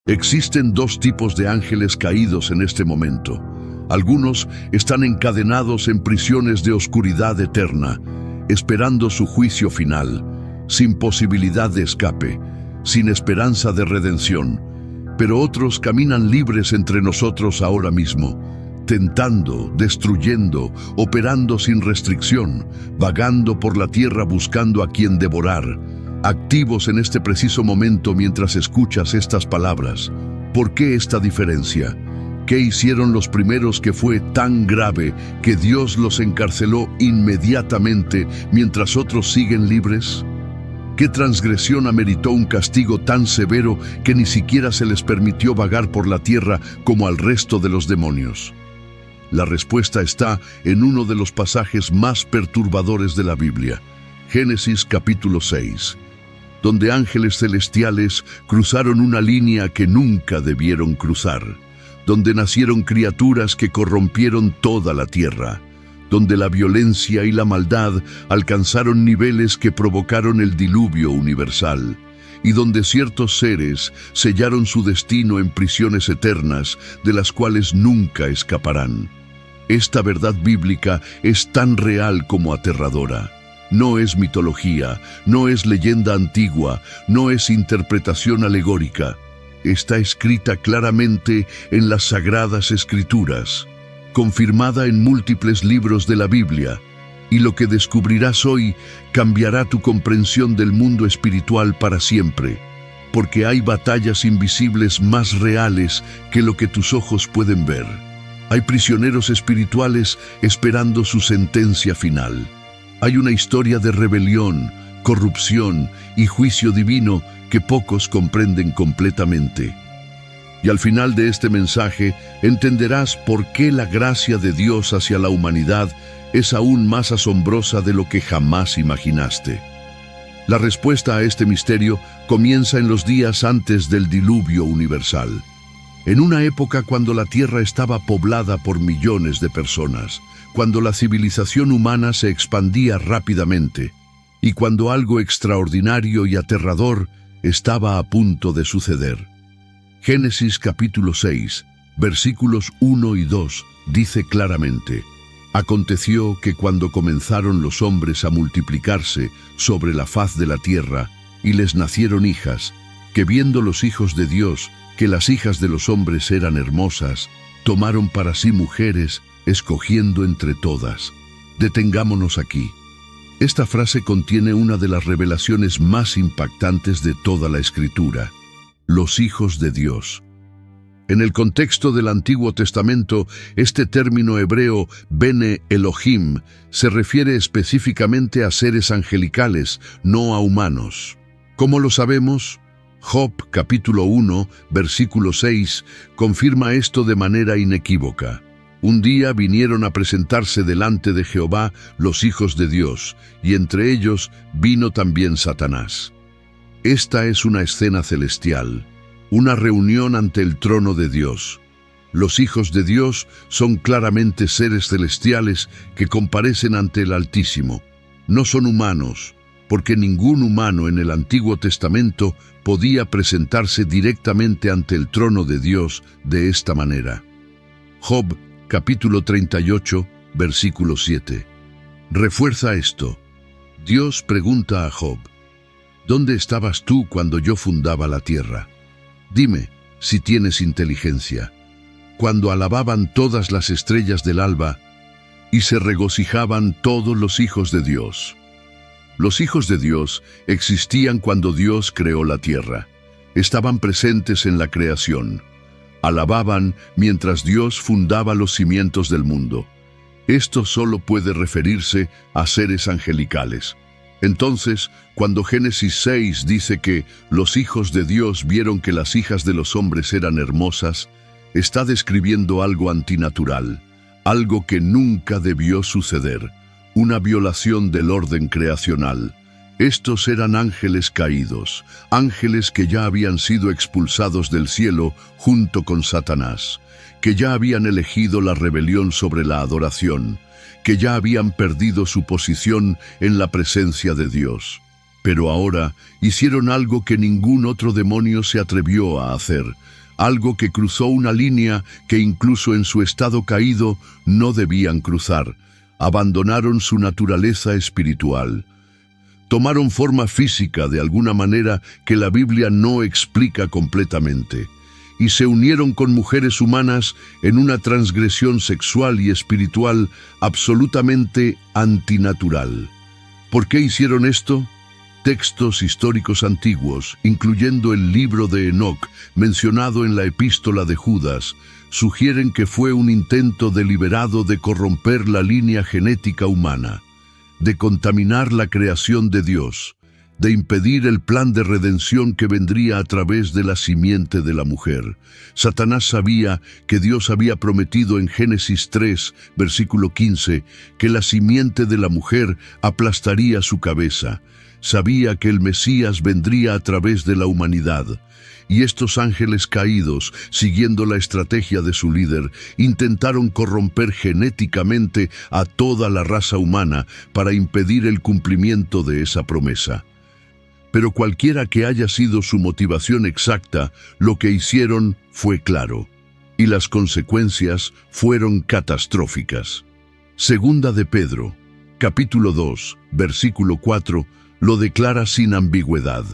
Existen dos tipos de ángeles caídos en este momento. Algunos están encadenados en prisiones de oscuridad eterna, esperando su juicio final, sin posibilidad de escape, sin esperanza de redención. Pero otros caminan libres entre nosotros ahora mismo, tentando, destruyendo, operando sin restricción, vagando por la tierra buscando a quien devorar, activos en este preciso momento mientras escuchas estas palabras. ¿Por qué esta diferencia? ¿Qué hicieron los primeros que fue tan grave que Dios los encarceló inmediatamente mientras otros siguen libres? ¿Qué transgresión ameritó un castigo tan severo que ni siquiera se les permitió vagar por la tierra como al resto de los demonios? La respuesta está en uno de los pasajes más perturbadores de la Biblia, Génesis capítulo 6, donde ángeles celestiales cruzaron una línea que nunca debieron cruzar, donde nacieron criaturas que corrompieron toda la tierra, donde la violencia y la maldad alcanzaron niveles que provocaron el diluvio universal, y donde ciertos seres sellaron su destino en prisiones eternas de las cuales nunca escaparán. Esta verdad bíblica es tan real como aterradora. No es mitología, no es leyenda antigua, no es interpretación alegórica. Está escrita claramente en las Sagradas Escrituras, confirmada en múltiples libros de la Biblia, y lo que descubrirás hoy cambiará tu comprensión del mundo espiritual para siempre, porque hay batallas invisibles más reales que lo que tus ojos pueden ver. Hay prisioneros espirituales esperando su sentencia final. Hay una historia de rebelión, corrupción y juicio divino que pocos comprenden completamente. Y al final de este mensaje entenderás por qué la gracia de Dios hacia la humanidad es aún más asombrosa de lo que jamás imaginaste. La respuesta a este misterio comienza en los días antes del diluvio universal, en una época cuando la tierra estaba poblada por millones de personas, cuando la civilización humana se expandía rápidamente y cuando algo extraordinario y aterrador estaba a punto de suceder. Génesis capítulo 6, versículos 1 y 2, dice claramente: Aconteció que cuando comenzaron los hombres a multiplicarse sobre la faz de la tierra, y les nacieron hijas, que viendo los hijos de Dios que las hijas de los hombres eran hermosas, tomaron para sí mujeres, escogiendo entre todas. Detengámonos aquí. Esta frase contiene una de las revelaciones más impactantes de toda la Escritura: los hijos de Dios. En el contexto del Antiguo Testamento, este término hebreo Bene Elohim se refiere específicamente a seres angelicales, no a humanos. ¿Cómo lo sabemos? Job capítulo 1, versículo 6, confirma esto de manera inequívoca. Un día vinieron a presentarse delante de Jehová los hijos de Dios, y entre ellos vino también Satanás. Esta es una escena celestial, una reunión ante el trono de Dios. Los hijos de Dios son claramente seres celestiales que comparecen ante el Altísimo. No son humanos, porque ningún humano en el Antiguo Testamento podía presentarse directamente ante el trono de Dios de esta manera. Job capítulo 38, versículo 7. Refuerza esto. Dios pregunta a Job: ¿Dónde estabas tú cuando yo fundaba la tierra? Dime, si tienes inteligencia. Cuando alababan todas las estrellas del alba y se regocijaban todos los hijos de Dios. Los hijos de Dios existían cuando Dios creó la tierra. Estaban presentes en la creación. Alababan mientras Dios fundaba los cimientos del mundo. Esto solo puede referirse a seres angelicales. Entonces, cuando Génesis 6 dice que los hijos de Dios vieron que las hijas de los hombres eran hermosas, está describiendo algo antinatural, algo que nunca debió suceder, una violación del orden creacional. Estos eran ángeles caídos, ángeles que ya habían sido expulsados del cielo junto con Satanás, que ya habían elegido la rebelión sobre la adoración, que ya habían perdido su posición en la presencia de Dios. Pero ahora hicieron algo que ningún otro demonio se atrevió a hacer, algo que cruzó una línea que incluso en su estado caído no debían cruzar. Abandonaron su naturaleza espiritual. Tomaron forma física de alguna manera que la Biblia no explica completamente, y se unieron con mujeres humanas en una transgresión sexual y espiritual absolutamente antinatural. ¿Por qué hicieron esto? Textos históricos antiguos, incluyendo el libro de Enoc, mencionado en la epístola de Judas, sugieren que fue un intento deliberado de corromper la línea genética humana, de contaminar la creación de Dios, de impedir el plan de redención que vendría a través de la simiente de la mujer. Satanás sabía que Dios había prometido en Génesis 3, versículo 15, que la simiente de la mujer aplastaría su cabeza. Sabía que el Mesías vendría a través de la humanidad. Y estos ángeles caídos, siguiendo la estrategia de su líder, intentaron corromper genéticamente a toda la raza humana para impedir el cumplimiento de esa promesa. Pero cualquiera que haya sido su motivación exacta, lo que hicieron fue claro, y las consecuencias fueron catastróficas. Segunda de Pedro, capítulo 2, versículo 4, lo declara sin ambigüedad.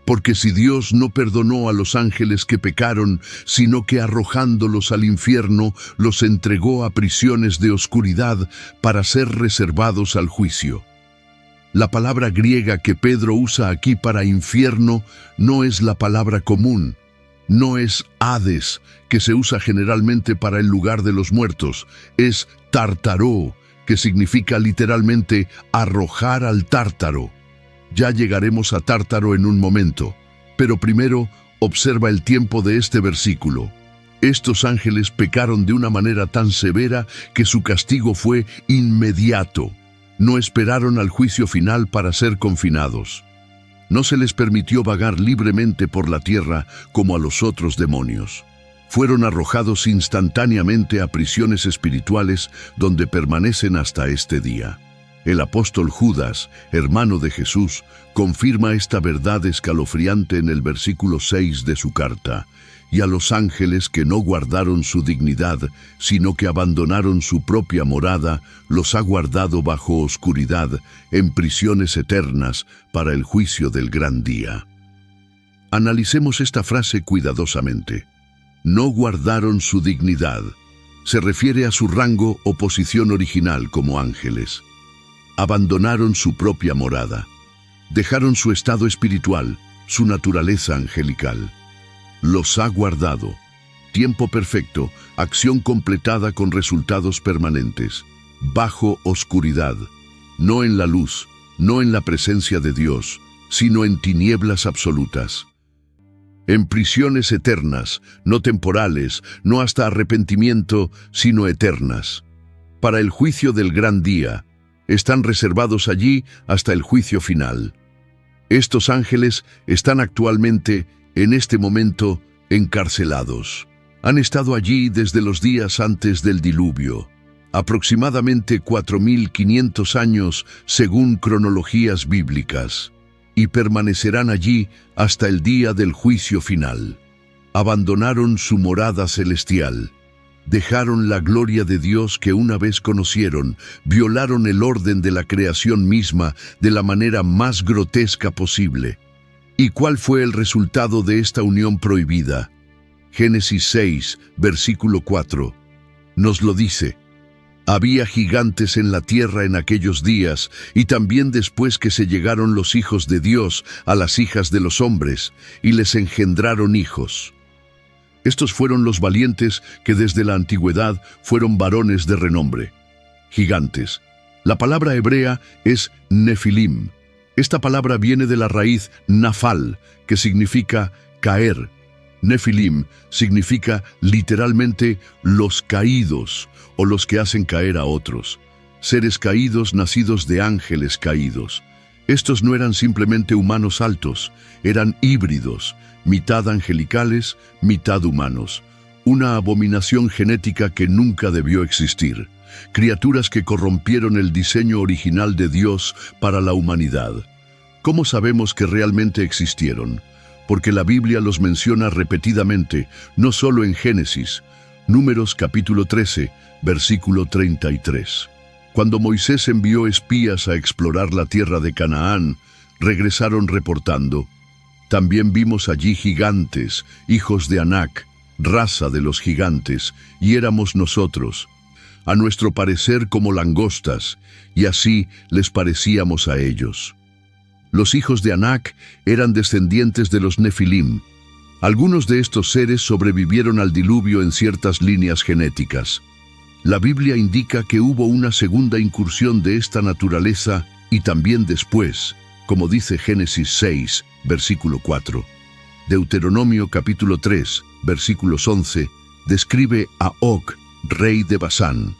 Porque si Dios no perdonó a los ángeles que pecaron, sino que arrojándolos al infierno, los entregó a prisiones de oscuridad para ser reservados al juicio. La palabra griega que Pedro usa aquí para infierno no es la palabra común. No es Hades, que se usa generalmente para el lugar de los muertos. Es Tártaro, que significa literalmente arrojar al tártaro. Ya llegaremos a Tártaro en un momento, pero primero observa el tiempo de este versículo. Estos ángeles pecaron de una manera tan severa que su castigo fue inmediato. No esperaron al juicio final para ser confinados. No se les permitió vagar libremente por la tierra como a los otros demonios. Fueron arrojados instantáneamente a prisiones espirituales donde permanecen hasta este día. El apóstol Judas, hermano de Jesús, confirma esta verdad escalofriante en el versículo 6 de su carta. Y a los ángeles que no guardaron su dignidad, sino que abandonaron su propia morada, los ha guardado bajo oscuridad, en prisiones eternas, para el juicio del gran día. Analicemos esta frase cuidadosamente. No guardaron su dignidad. Se refiere a su rango o posición original como ángeles. Abandonaron su propia morada. Dejaron su estado espiritual, su naturaleza angelical. Los ha guardado. Tiempo perfecto, acción completada con resultados permanentes. Bajo oscuridad. No en la luz, no en la presencia de Dios, sino en tinieblas absolutas. En prisiones eternas, no temporales, no hasta arrepentimiento, sino eternas. Para el juicio del gran día, están reservados allí hasta el juicio final. Estos ángeles están actualmente, en este momento, encarcelados. Han estado allí desde los días antes del diluvio, aproximadamente 4.500 años según cronologías bíblicas, y permanecerán allí hasta el día del juicio final. Abandonaron su morada celestial. Dejaron la gloria de Dios que una vez conocieron, violaron el orden de la creación misma de la manera más grotesca posible. ¿Y cuál fue el resultado de esta unión prohibida? Génesis 6, versículo 4, nos lo dice. Había gigantes en la tierra en aquellos días, y también después que se llegaron los hijos de Dios a las hijas de los hombres, y les engendraron hijos. Estos fueron los valientes que desde la antigüedad fueron varones de renombre. Gigantes. La palabra hebrea es nefilim. Esta palabra viene de la raíz nafal, que significa caer. Nefilim significa literalmente los caídos o los que hacen caer a otros. Seres caídos nacidos de ángeles caídos. Estos no eran simplemente humanos altos, eran híbridos, mitad angelicales, mitad humanos. Una abominación genética que nunca debió existir. Criaturas que corrompieron el diseño original de Dios para la humanidad. ¿Cómo sabemos que realmente existieron? Porque la Biblia los menciona repetidamente, no solo en Génesis. Números capítulo 13, versículo 33. Cuando Moisés envió espías a explorar la tierra de Canaán, regresaron reportando: también vimos allí gigantes, hijos de Anac, raza de los gigantes, y éramos nosotros, a nuestro parecer como langostas, y así les parecíamos a ellos. Los hijos de Anac eran descendientes de los Nefilim. Algunos de estos seres sobrevivieron al diluvio en ciertas líneas genéticas. La Biblia indica que hubo una segunda incursión de esta naturaleza y también después, como dice Génesis 6, versículo 4. Deuteronomio capítulo 3, versículos 11, describe a Og, rey de Basán.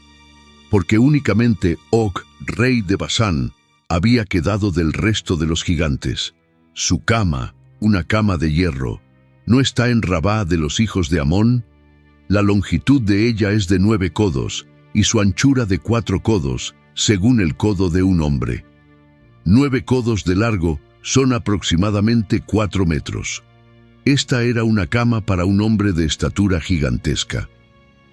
Porque únicamente Og, rey de Basán, había quedado del resto de los gigantes. Su cama, una cama de hierro, ¿no está en Rabá de los hijos de Amón? La longitud de ella es de 9 codos, y su anchura de 4 codos, según el codo de un hombre. 9 codos de largo son aproximadamente 4 metros. Esta era una cama para un hombre de estatura gigantesca.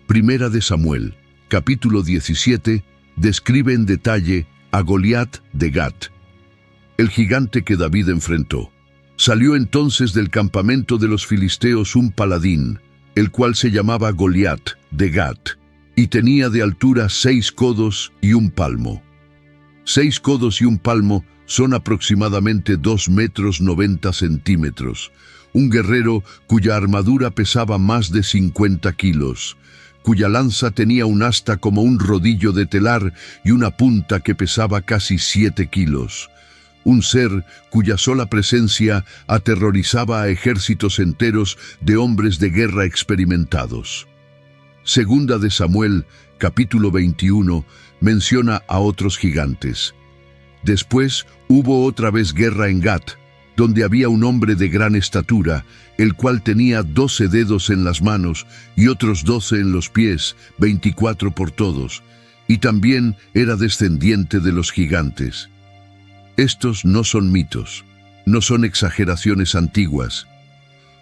Primera de Samuel, capítulo 17, describe en detalle a Goliat de Gat, el gigante que David enfrentó. Salió entonces del campamento de los filisteos un paladín, el cual se llamaba Goliat de Gat, y tenía de altura 6 codos y un palmo. 6 codos y un palmo son aproximadamente 2 metros 90 centímetros. Un guerrero cuya armadura pesaba más de 50 kilos, cuya lanza tenía un asta como un rodillo de telar y una punta que pesaba casi 7 kilos. Un ser cuya sola presencia aterrorizaba a ejércitos enteros de hombres de guerra experimentados. Segunda de Samuel, capítulo 21, menciona a otros gigantes. Después hubo otra vez guerra en Gat, donde había un hombre de gran estatura, el cual tenía 12 dedos en las manos y otros 12 en los pies, 24 por todos, y también era descendiente de los gigantes. Estos no son mitos, no son exageraciones antiguas,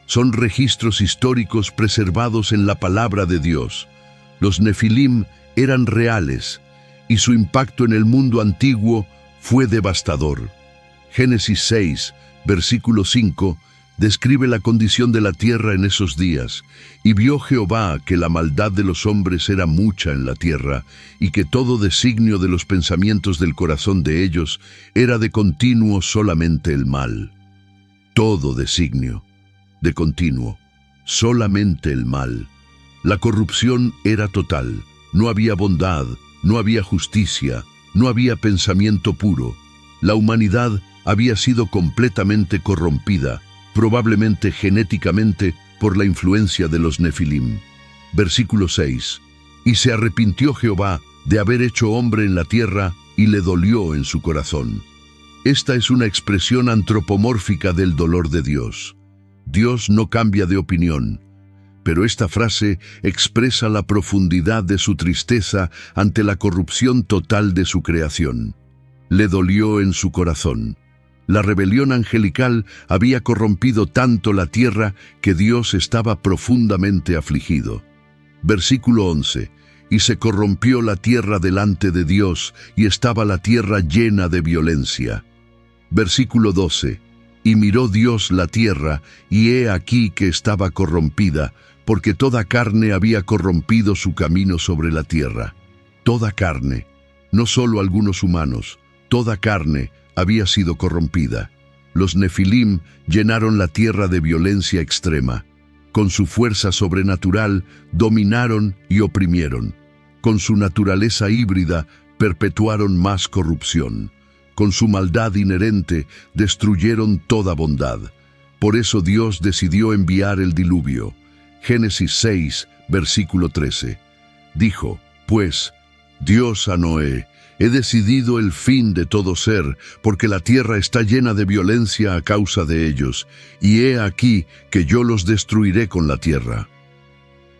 son registros históricos preservados en la palabra de Dios. Los Nefilim eran reales, y su impacto en el mundo antiguo fue devastador. Génesis 6, versículo 5, describe la condición de la tierra en esos días. Y vio Jehová que la maldad de los hombres era mucha en la tierra, y que todo designio de los pensamientos del corazón de ellos era de continuo solamente el mal. Todo designio, de continuo, solamente el mal. La corrupción era total, no había bondad, no había justicia, no había pensamiento puro. La humanidad había sido completamente corrompida, probablemente genéticamente por la influencia de los Nefilim. Versículo 6. Y se arrepintió Jehová de haber hecho hombre en la tierra, y le dolió en su corazón. Esta es una expresión antropomórfica del dolor de Dios. Dios no cambia de opinión, pero esta frase expresa la profundidad de su tristeza ante la corrupción total de su creación. Le dolió en su corazón. La rebelión angelical había corrompido tanto la tierra que Dios estaba profundamente afligido. Versículo 11. Y se corrompió la tierra delante de Dios, y estaba la tierra llena de violencia. Versículo 12. Y miró Dios la tierra, y he aquí que estaba corrompida, porque toda carne había corrompido su camino sobre la tierra. Toda carne, no solo algunos humanos, toda carne había sido corrompida. Los Nefilim llenaron la tierra de violencia extrema. Con su fuerza sobrenatural dominaron y oprimieron. Con su naturaleza híbrida perpetuaron más corrupción. Con su maldad inherente destruyeron toda bondad. Por eso Dios decidió enviar el diluvio. Génesis 6, versículo 13. Dijo, pues, Dios a Noé: he decidido el fin de todo ser, porque la tierra está llena de violencia a causa de ellos, y he aquí que yo los destruiré con la tierra.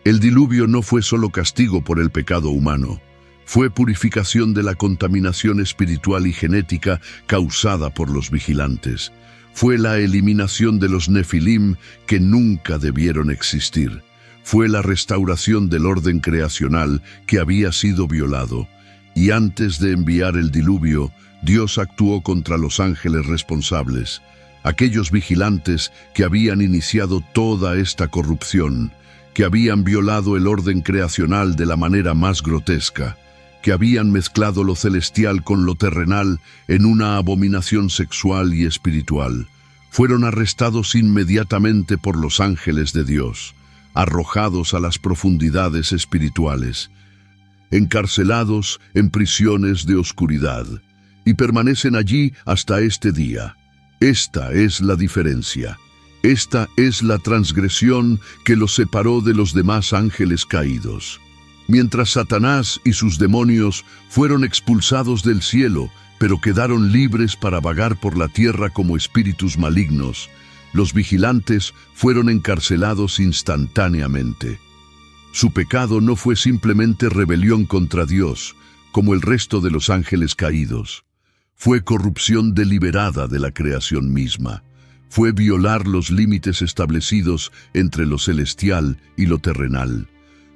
El diluvio no fue solo castigo por el pecado humano, Fue purificación de la contaminación espiritual y genética causada por los vigilantes. Fue la eliminación de los nefilim que nunca debieron existir. Fue la restauración del orden creacional que había sido violado. Y antes de enviar el diluvio, Dios actuó contra los ángeles responsables, aquellos vigilantes que habían iniciado toda esta corrupción, que habían violado el orden creacional de la manera más grotesca, que habían mezclado lo celestial con lo terrenal en una abominación sexual y espiritual. Fueron arrestados inmediatamente por los ángeles de Dios, arrojados a las profundidades espirituales, encarcelados en prisiones de oscuridad, y permanecen allí hasta este día. Esta es la diferencia. Esta es la transgresión que los separó de los demás ángeles caídos. Mientras Satanás y sus demonios fueron expulsados del cielo, pero quedaron libres para vagar por la tierra como espíritus malignos, los vigilantes fueron encarcelados instantáneamente. Su pecado no fue simplemente rebelión contra Dios, como el resto de los ángeles caídos. Fue corrupción deliberada de la creación misma. Fue violar los límites establecidos entre lo celestial y lo terrenal.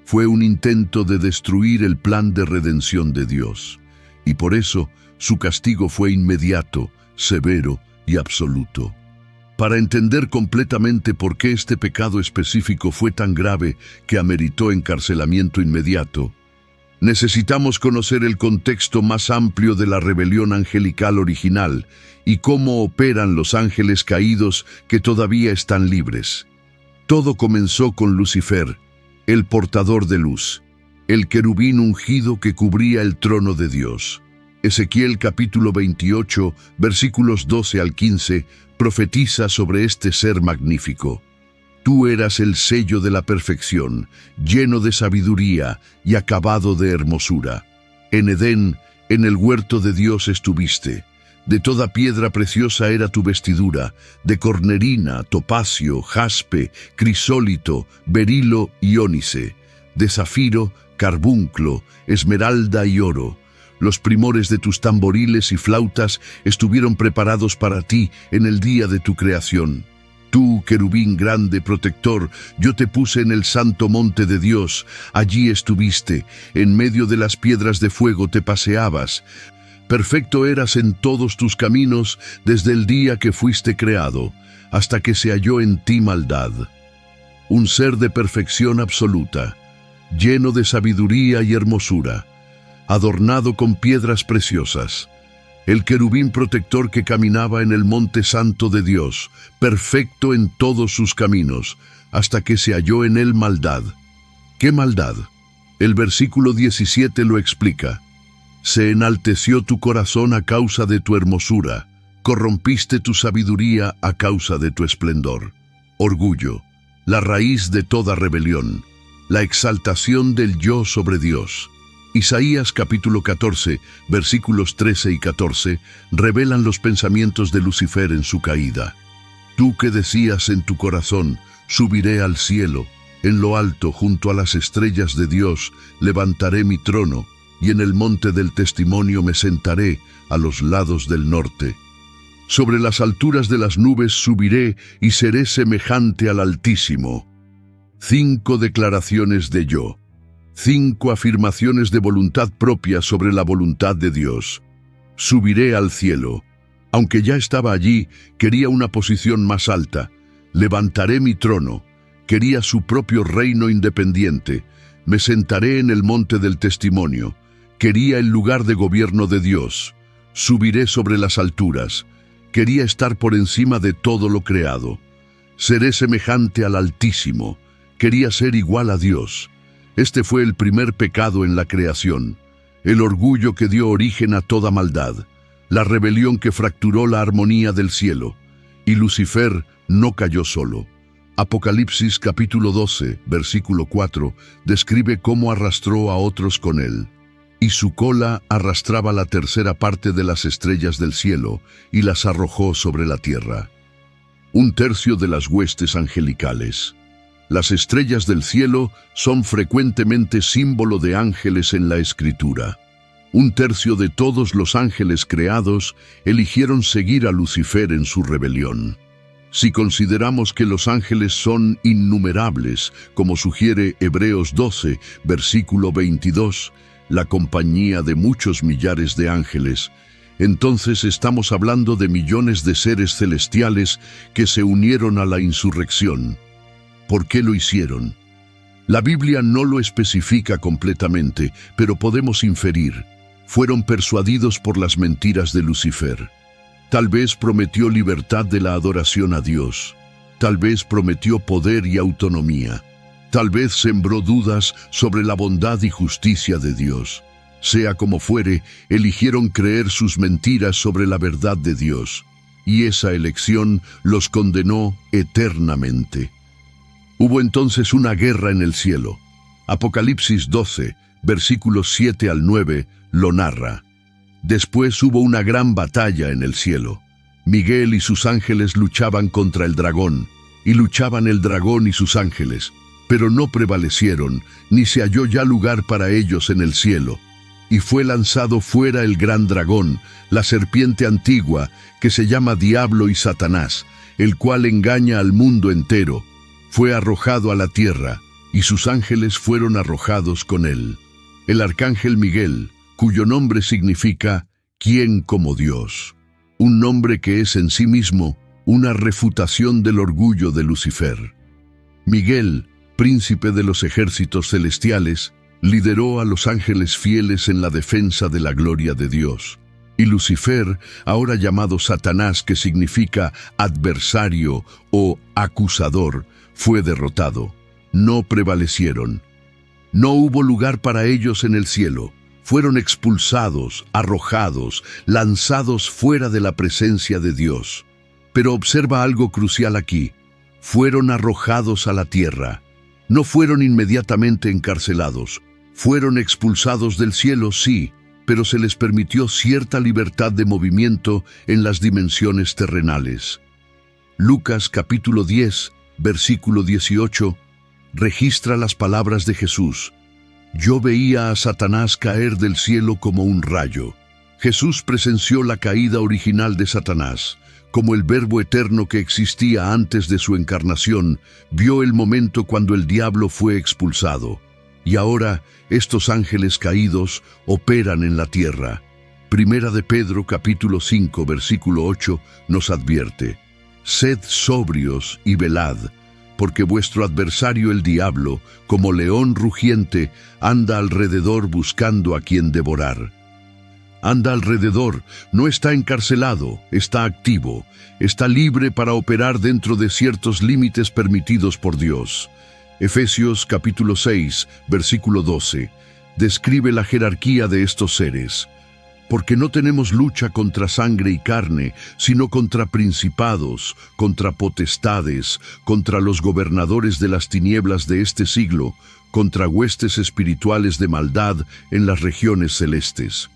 Fue un intento de destruir el plan de redención de Dios. Y por eso, su castigo fue inmediato, severo y absoluto. Para entender completamente por qué este pecado específico fue tan grave que ameritó encarcelamiento inmediato, necesitamos conocer el contexto más amplio de la rebelión angelical original y cómo operan los ángeles caídos que todavía están libres. Todo comenzó con Lucifer, el portador de luz, el querubín ungido que cubría el trono de Dios. Ezequiel capítulo 28, versículos 12 al 15, profetiza sobre este ser magnífico. Tú eras el sello de la perfección, lleno de sabiduría y acabado de hermosura. En Edén, en el huerto de Dios estuviste. De toda piedra preciosa era tu vestidura, de cornerina, topacio, jaspe, crisólito, berilo y ónice, de zafiro, carbunclo, esmeralda y oro. Los primores de tus tamboriles y flautas estuvieron preparados para ti en el día de tu creación. Tú, querubín grande, protector, yo te puse en el santo monte de Dios. Allí estuviste, en medio de las piedras de fuego te paseabas. Perfecto eras en todos tus caminos desde el día que fuiste creado, hasta que se halló en ti maldad. Un ser de perfección absoluta, lleno de sabiduría y hermosura, adornado con piedras preciosas. El querubín protector que caminaba en el monte santo de Dios, perfecto en todos sus caminos, hasta que se halló en él maldad. ¿Qué maldad? El versículo 17 lo explica. Se enalteció tu corazón a causa de tu hermosura, corrompiste tu sabiduría a causa de tu esplendor. Orgullo, la raíz de toda rebelión, la exaltación del yo sobre Dios. Isaías capítulo 14, versículos 13 y 14, revelan los pensamientos de Lucifer en su caída. Tú que decías en tu corazón, subiré al cielo, en lo alto junto a las estrellas de Dios, levantaré mi trono, y en el monte del testimonio me sentaré a los lados del norte. Sobre las alturas de las nubes subiré y seré semejante al Altísimo. 5 declaraciones de yo. 5 afirmaciones de voluntad propia sobre la voluntad de Dios. Subiré al cielo. Aunque ya estaba allí, quería una posición más alta. Levantaré mi trono. Quería su propio reino independiente. Me sentaré en el monte del testimonio. Quería el lugar de gobierno de Dios. Subiré sobre las alturas. Quería estar por encima de todo lo creado. Seré semejante al Altísimo. Quería ser igual a Dios. Este fue el primer pecado en la creación, el orgullo que dio origen a toda maldad, la rebelión que fracturó la armonía del cielo. Y Lucifer no cayó solo. Apocalipsis capítulo 12, versículo 4, describe cómo arrastró a otros con él. Y su cola arrastraba la tercera parte de las estrellas del cielo y las arrojó sobre la tierra. 1/3 de las huestes angelicales. Las estrellas del cielo son frecuentemente símbolo de ángeles en la Escritura. 1/3 de todos los ángeles creados eligieron seguir a Lucifer en su rebelión. Si consideramos que los ángeles son innumerables, como sugiere Hebreos 12, versículo 22, la compañía de muchos millares de ángeles, entonces estamos hablando de millones de seres celestiales que se unieron a la insurrección. ¿Por qué lo hicieron? La Biblia no lo especifica completamente, pero podemos inferir. Fueron persuadidos por las mentiras de Lucifer. Tal vez prometió libertad de la adoración a Dios. Tal vez prometió poder y autonomía. Tal vez sembró dudas sobre la bondad y justicia de Dios. Sea como fuere, eligieron creer sus mentiras sobre la verdad de Dios, y esa elección los condenó eternamente. Hubo entonces una guerra en el cielo. Apocalipsis 12, versículos 7 al 9, lo narra. Después hubo una gran batalla en el cielo. Miguel y sus ángeles luchaban contra el dragón, y luchaban el dragón y sus ángeles, pero no prevalecieron, ni se halló ya lugar para ellos en el cielo. Y fue lanzado fuera el gran dragón, la serpiente antigua, que se llama Diablo y Satanás, el cual engaña al mundo entero. Fue arrojado a la tierra, y sus ángeles fueron arrojados con él. El arcángel Miguel, cuyo nombre significa «¿Quién como Dios?», un nombre que es en sí mismo una refutación del orgullo de Lucifer. Miguel, príncipe de los ejércitos celestiales, lideró a los ángeles fieles en la defensa de la gloria de Dios. Y Lucifer, ahora llamado Satanás, que significa adversario o acusador, fue derrotado. No prevalecieron. No hubo lugar para ellos en el cielo. Fueron expulsados, arrojados, lanzados fuera de la presencia de Dios. Pero observa algo crucial aquí. Fueron arrojados a la tierra. No fueron inmediatamente encarcelados. Fueron expulsados del cielo, sí, pero se les permitió cierta libertad de movimiento en las dimensiones terrenales. Lucas capítulo 10, versículo 18, registra las palabras de Jesús. Yo veía a Satanás caer del cielo como un rayo. Jesús presenció la caída original de Satanás. Como el Verbo eterno que existía antes de su encarnación, vio el momento cuando el diablo fue expulsado. Y ahora, estos ángeles caídos operan en la tierra. Primera de Pedro capítulo 5, versículo 8, nos advierte. Sed sobrios y velad, porque vuestro adversario el diablo, como león rugiente, anda alrededor buscando a quien devorar. Anda alrededor, no está encarcelado, está activo, está libre para operar dentro de ciertos límites permitidos por Dios. Efesios capítulo 6, versículo 12, describe la jerarquía de estos seres. Porque no tenemos lucha contra sangre y carne, sino contra principados, contra potestades, contra los gobernadores de las tinieblas de este siglo, contra huestes espirituales de maldad en las regiones celestes.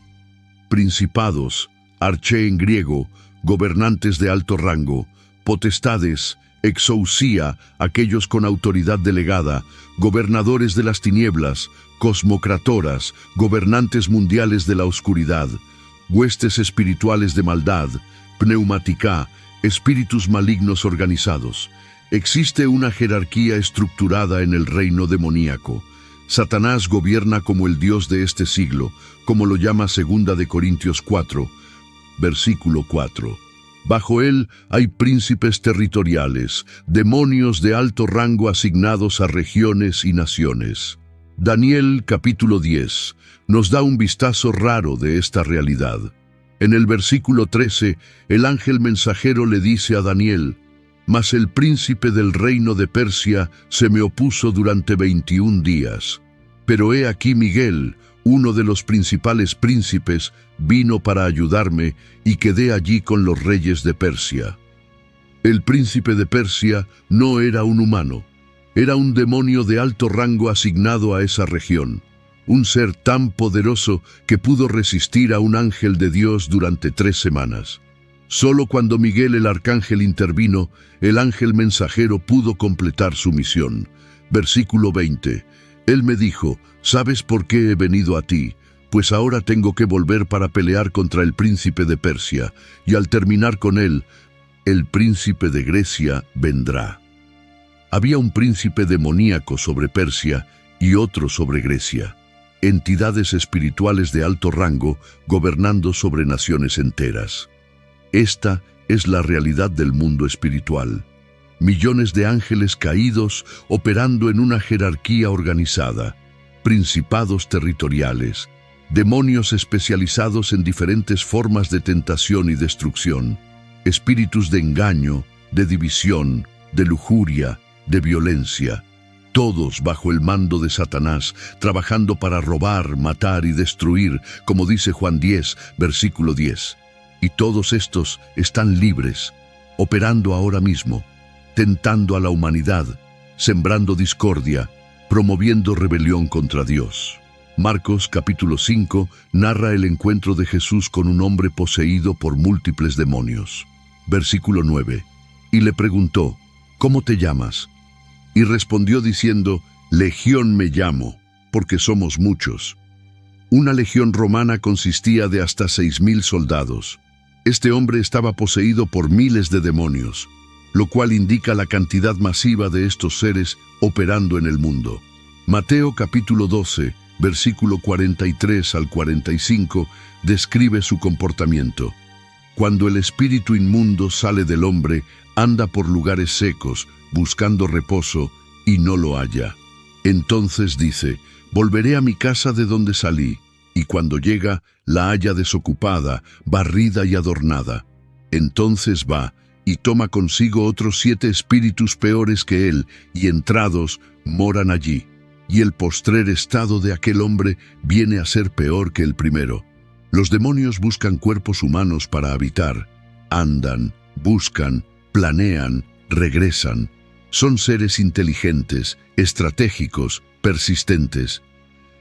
Principados, arché en griego, gobernantes de alto rango, potestades, exousía, aquellos con autoridad delegada, gobernadores de las tinieblas, cosmocratoras, gobernantes mundiales de la oscuridad, huestes espirituales de maldad, pneumática, espíritus malignos organizados. Existe una jerarquía estructurada en el reino demoníaco. Satanás gobierna como el Dios de este siglo, como lo llama 2 de Corintios 4, versículo 4. Bajo él hay príncipes territoriales, demonios de alto rango asignados a regiones y naciones. Daniel capítulo 10 nos da un vistazo raro de esta realidad. En el versículo 13, el ángel mensajero le dice a Daniel, «Mas el príncipe del reino de Persia se me opuso durante 21 días. Pero he aquí Miguel, uno de los principales príncipes, vino para ayudarme y quedé allí con los reyes de Persia». El príncipe de Persia no era un humano. Era un demonio de alto rango asignado a esa región, un ser tan poderoso que pudo resistir a un ángel de Dios durante 3 semanas. Solo cuando Miguel el arcángel intervino, el ángel mensajero pudo completar su misión. Versículo 20. Él me dijo, ¿sabes por qué he venido a ti? Pues ahora tengo que volver para pelear contra el príncipe de Persia, y al terminar con él, el príncipe de Grecia vendrá. Había un príncipe demoníaco sobre Persia y otro sobre Grecia, entidades espirituales de alto rango gobernando sobre naciones enteras. Esta es la realidad del mundo espiritual. Millones de ángeles caídos operando en una jerarquía organizada, principados territoriales, demonios especializados en diferentes formas de tentación y destrucción, espíritus de engaño, de división, de lujuria, de violencia, todos bajo el mando de Satanás, trabajando para robar, matar y destruir, como dice Juan 10, versículo 10. Y todos estos están libres, operando ahora mismo, tentando a la humanidad, sembrando discordia, promoviendo rebelión contra Dios. Marcos capítulo 5 narra el encuentro de Jesús con un hombre poseído por múltiples demonios. Versículo 9. Y le preguntó, ¿cómo te llamas? Y respondió diciendo, Legión me llamo, porque somos muchos. Una legión romana consistía de hasta 6.000 soldados. Este hombre estaba poseído por miles de demonios, lo cual indica la cantidad masiva de estos seres operando en el mundo. Mateo capítulo 12, versículo 43 al 45, describe su comportamiento. Cuando el espíritu inmundo sale del hombre, anda por lugares secos, buscando reposo, y no lo halla. Entonces dice, volveré a mi casa de donde salí, y cuando llega, la halla desocupada, barrida y adornada. Entonces va, y toma consigo otros 7 espíritus peores que él, y entrados, moran allí. Y el postrer estado de aquel hombre viene a ser peor que el primero. Los demonios buscan cuerpos humanos para habitar. Andan, buscan, planean, regresan. Son seres inteligentes, estratégicos, persistentes.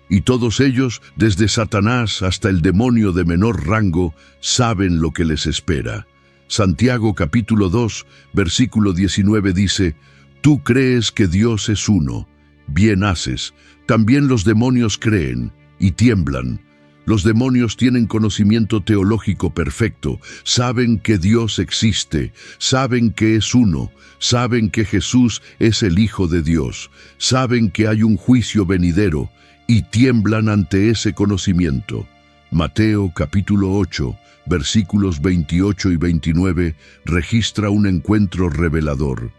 Y todos ellos, desde Satanás hasta el demonio de menor rango, saben lo que les espera. Santiago capítulo 2, versículo 19 dice, Tú crees que Dios es uno. Bien haces. También los demonios creen y tiemblan. Los demonios tienen conocimiento teológico perfecto, saben que Dios existe, saben que es uno, saben que Jesús es el Hijo de Dios, saben que hay un juicio venidero y tiemblan ante ese conocimiento. Mateo capítulo 8, versículos 28 y 29 registra un encuentro revelador.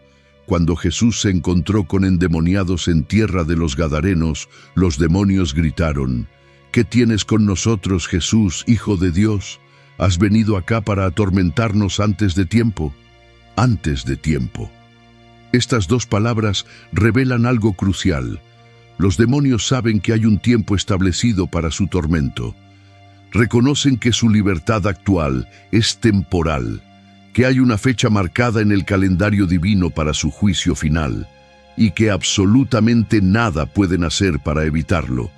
Cuando Jesús se encontró con endemoniados en tierra de los Gadarenos, los demonios gritaron, ¿Qué tienes con nosotros, Jesús, Hijo de Dios? ¿Has venido acá para atormentarnos antes de tiempo? Antes de tiempo. Estas dos palabras revelan algo crucial. Los demonios saben que hay un tiempo establecido para su tormento. Reconocen que su libertad actual es temporal, que hay una fecha marcada en el calendario divino para su juicio final, y que absolutamente nada pueden hacer para evitarlo.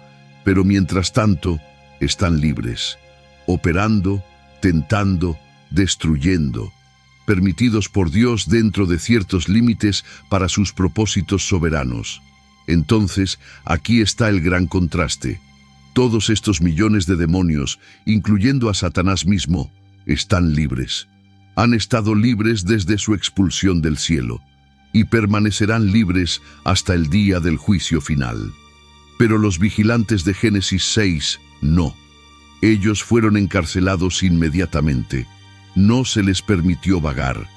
Pero mientras tanto, están libres, operando, tentando, destruyendo, permitidos por Dios dentro de ciertos límites para sus propósitos soberanos. Entonces, aquí está el gran contraste. Todos estos millones de demonios, incluyendo a Satanás mismo, están libres. Han estado libres desde su expulsión del cielo, y permanecerán libres hasta el día del juicio final. Pero los vigilantes de Génesis 6, no. Ellos fueron encarcelados inmediatamente. No se les permitió vagar.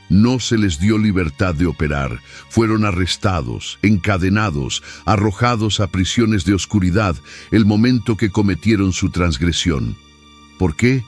No se les dio libertad de operar. Fueron arrestados, encadenados, arrojados a prisiones de oscuridad el momento que cometieron su transgresión. ¿Por qué?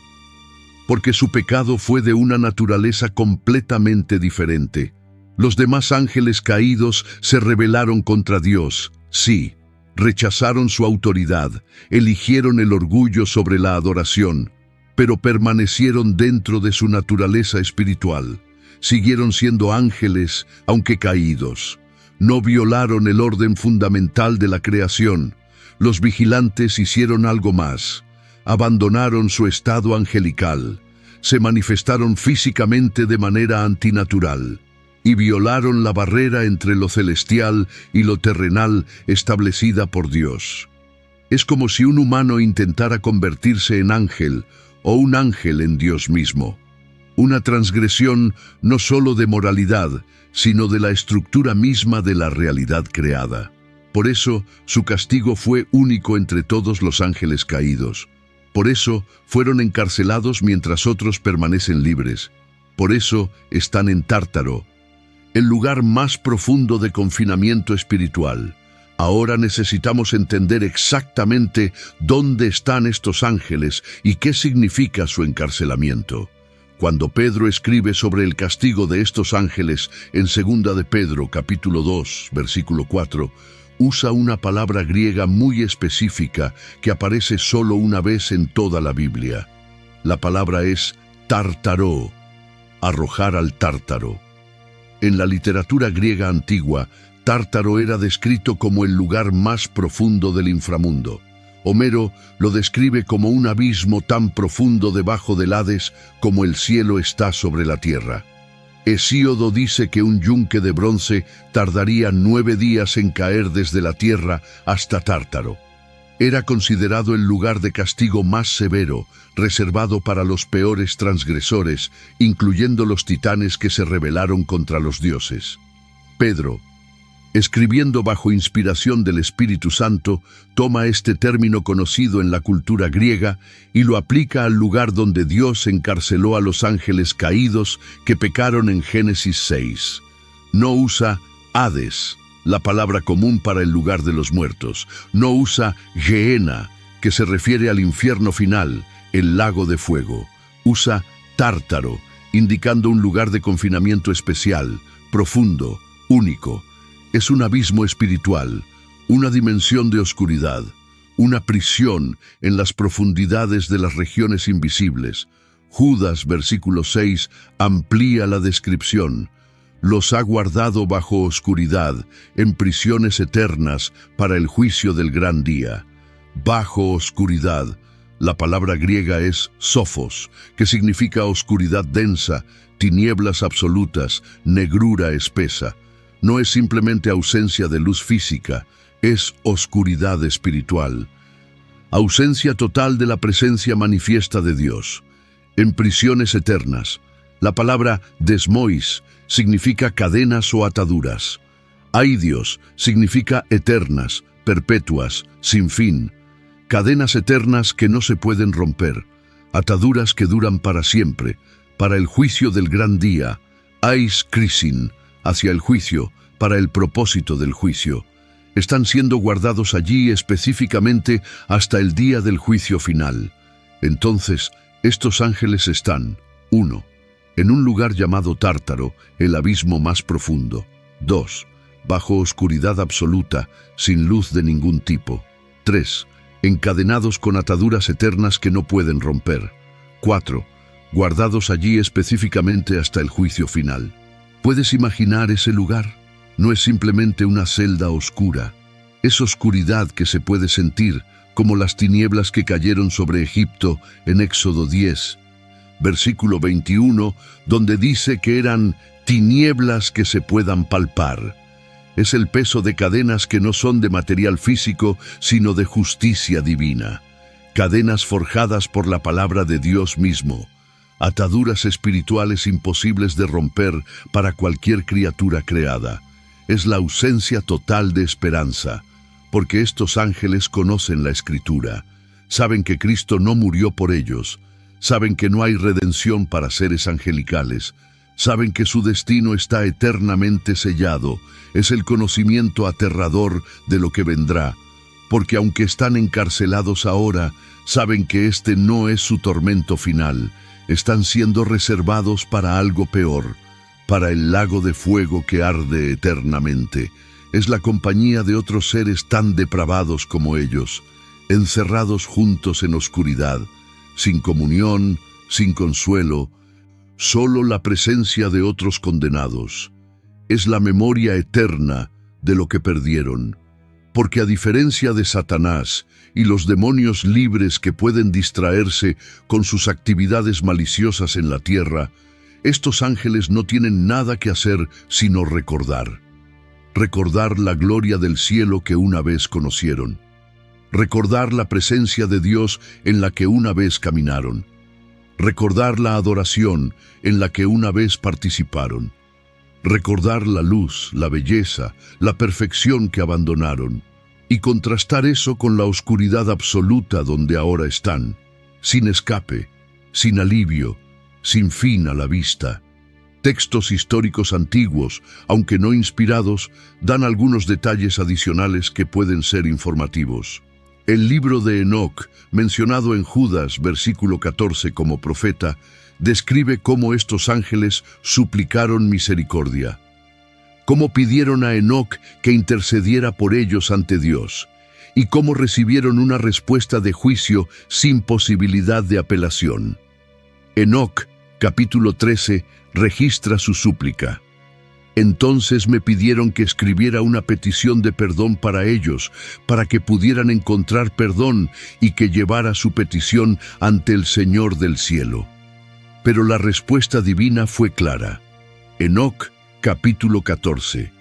Porque su pecado fue de una naturaleza completamente diferente. Los demás ángeles caídos se rebelaron contra Dios, sí. Rechazaron su autoridad, eligieron el orgullo sobre la adoración, pero permanecieron dentro de su naturaleza espiritual. Siguieron siendo ángeles, aunque caídos. No violaron el orden fundamental de la creación. Los vigilantes hicieron algo más. Abandonaron su estado angelical. Se manifestaron físicamente de manera antinatural. y violaron la barrera entre lo celestial y lo terrenal establecida por Dios. Es como si un humano intentara convertirse en ángel o un ángel en Dios mismo. Una transgresión no solo de moralidad, sino de la estructura misma de la realidad creada. Por eso, su castigo fue único entre todos los ángeles caídos. Por eso, fueron encarcelados mientras otros permanecen libres. Por eso, están en Tártaro, el lugar más profundo de confinamiento espiritual. Ahora necesitamos entender exactamente dónde están estos ángeles y qué significa su encarcelamiento. Cuando Pedro escribe sobre el castigo de estos ángeles en 2 de Pedro, capítulo 2, versículo 4, usa una palabra griega muy específica que aparece solo una vez en toda la Biblia. La palabra es tártaro, arrojar al tártaro. En la literatura griega antigua, Tártaro era descrito como el lugar más profundo del inframundo. Homero lo describe como un abismo tan profundo debajo del Hades como el cielo está sobre la tierra. Hesíodo dice que un yunque de bronce tardaría 9 días en caer desde la tierra hasta Tártaro. Era considerado el lugar de castigo más severo, reservado para los peores transgresores, incluyendo los titanes que se rebelaron contra los dioses. Pedro, escribiendo bajo inspiración del Espíritu Santo, toma este término conocido en la cultura griega y lo aplica al lugar donde Dios encarceló a los ángeles caídos que pecaron en Génesis 6. No usa Hades, la palabra común para el lugar de los muertos. No usa Gehenna, que se refiere al infierno final, el lago de fuego. Usa Tártaro, indicando un lugar de confinamiento especial, profundo, único. Es un abismo espiritual, una dimensión de oscuridad, una prisión en las profundidades de las regiones invisibles. Judas, versículo 6, amplía la descripción. Los ha guardado bajo oscuridad, en prisiones eternas, para el juicio del gran día. Bajo oscuridad. La palabra griega es sophos, que significa oscuridad densa, tinieblas absolutas, negrura espesa. No es simplemente ausencia de luz física, es oscuridad espiritual. Ausencia total de la presencia manifiesta de Dios. En prisiones eternas. La palabra desmois significa cadenas o ataduras. Aidios significa eternas, perpetuas, sin fin. Cadenas eternas que no se pueden romper. Ataduras que duran para siempre, para el juicio del gran día. Ais krisin, hacia el juicio, para el propósito del juicio. Están siendo guardados allí específicamente hasta el día del juicio final. Entonces, estos ángeles están, 1. En un lugar llamado Tártaro, el abismo más profundo. 2. Bajo oscuridad absoluta, sin luz de ningún tipo. 3. Encadenados con ataduras eternas que no pueden romper. 4. Guardados allí específicamente hasta el juicio final. ¿Puedes imaginar ese lugar? No es simplemente una celda oscura. Es oscuridad que se puede sentir, como las tinieblas que cayeron sobre Egipto en Éxodo 10, versículo 21, donde dice que eran tinieblas que se puedan palpar. Es el peso de cadenas que no son de material físico, sino de justicia divina. Cadenas forjadas por la palabra de Dios mismo. Ataduras espirituales imposibles de romper para cualquier criatura creada. Es la ausencia total de esperanza, porque estos ángeles conocen la Escritura. Saben que Cristo no murió por ellos. Saben que no hay redención para seres angelicales. Saben que su destino está eternamente sellado. Es el conocimiento aterrador de lo que vendrá, porque aunque están encarcelados ahora, saben que este no es su tormento final. Están siendo reservados para algo peor, para el lago de fuego que arde eternamente. Es la compañía de otros seres tan depravados como ellos, encerrados juntos en oscuridad, sin comunión, sin consuelo, solo la presencia de otros condenados. Es la memoria eterna de lo que perdieron. Porque a diferencia de Satanás y los demonios libres que pueden distraerse con sus actividades maliciosas en la tierra, estos ángeles no tienen nada que hacer sino recordar. Recordar la gloria del cielo que una vez conocieron. Recordar la presencia de Dios en la que una vez caminaron. Recordar la adoración en la que una vez participaron. Recordar la luz, la belleza, la perfección que abandonaron. Y contrastar eso con la oscuridad absoluta donde ahora están, sin escape, sin alivio, sin fin a la vista. Textos históricos antiguos, aunque no inspirados, dan algunos detalles adicionales que pueden ser informativos. El libro de Enoc, mencionado en Judas, versículo 14 como profeta, describe cómo estos ángeles suplicaron misericordia. Cómo pidieron a Enoc que intercediera por ellos ante Dios, y cómo recibieron una respuesta de juicio sin posibilidad de apelación. Enoc, capítulo 13, registra su súplica. Entonces me pidieron que escribiera una petición de perdón para ellos, para que pudieran encontrar perdón y que llevara su petición ante el Señor del cielo. Pero la respuesta divina fue clara. Enoc, capítulo 14.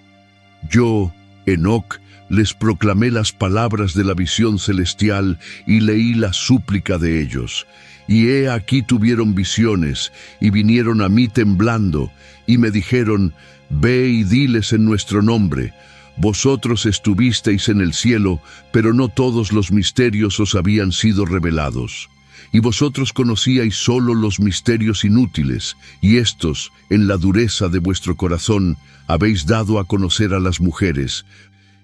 Yo, Enoc, les proclamé las palabras de la visión celestial y leí la súplica de ellos. Y he aquí tuvieron visiones, y vinieron a mí temblando, y me dijeron, ve y diles en nuestro nombre, vosotros estuvisteis en el cielo, pero no todos los misterios os habían sido revelados. Y vosotros conocíais solo los misterios inútiles, y estos, en la dureza de vuestro corazón, habéis dado a conocer a las mujeres.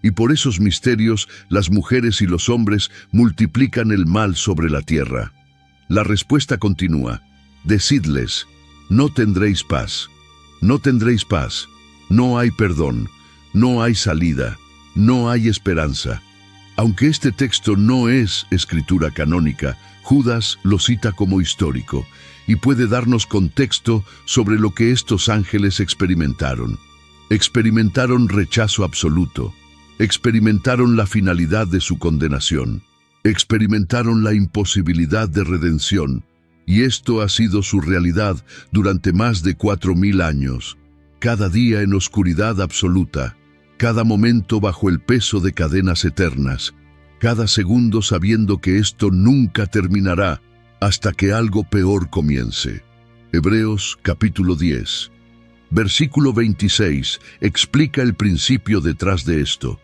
Y por esos misterios, las mujeres y los hombres multiplican el mal sobre la tierra. La respuesta continúa. Decidles, no tendréis paz. No tendréis paz. No hay perdón. No hay salida. No hay esperanza. Aunque este texto no es escritura canónica, Judas lo cita como histórico y puede darnos contexto sobre lo que estos ángeles experimentaron. Experimentaron rechazo absoluto. Experimentaron la finalidad de su condenación. Experimentaron la imposibilidad de redención, y esto ha sido su realidad durante más de 4000 años, cada día en oscuridad absoluta, cada momento bajo el peso de cadenas eternas, cada segundo sabiendo que esto nunca terminará hasta que algo peor comience. Hebreos capítulo 10, versículo 26 explica el principio detrás de esto.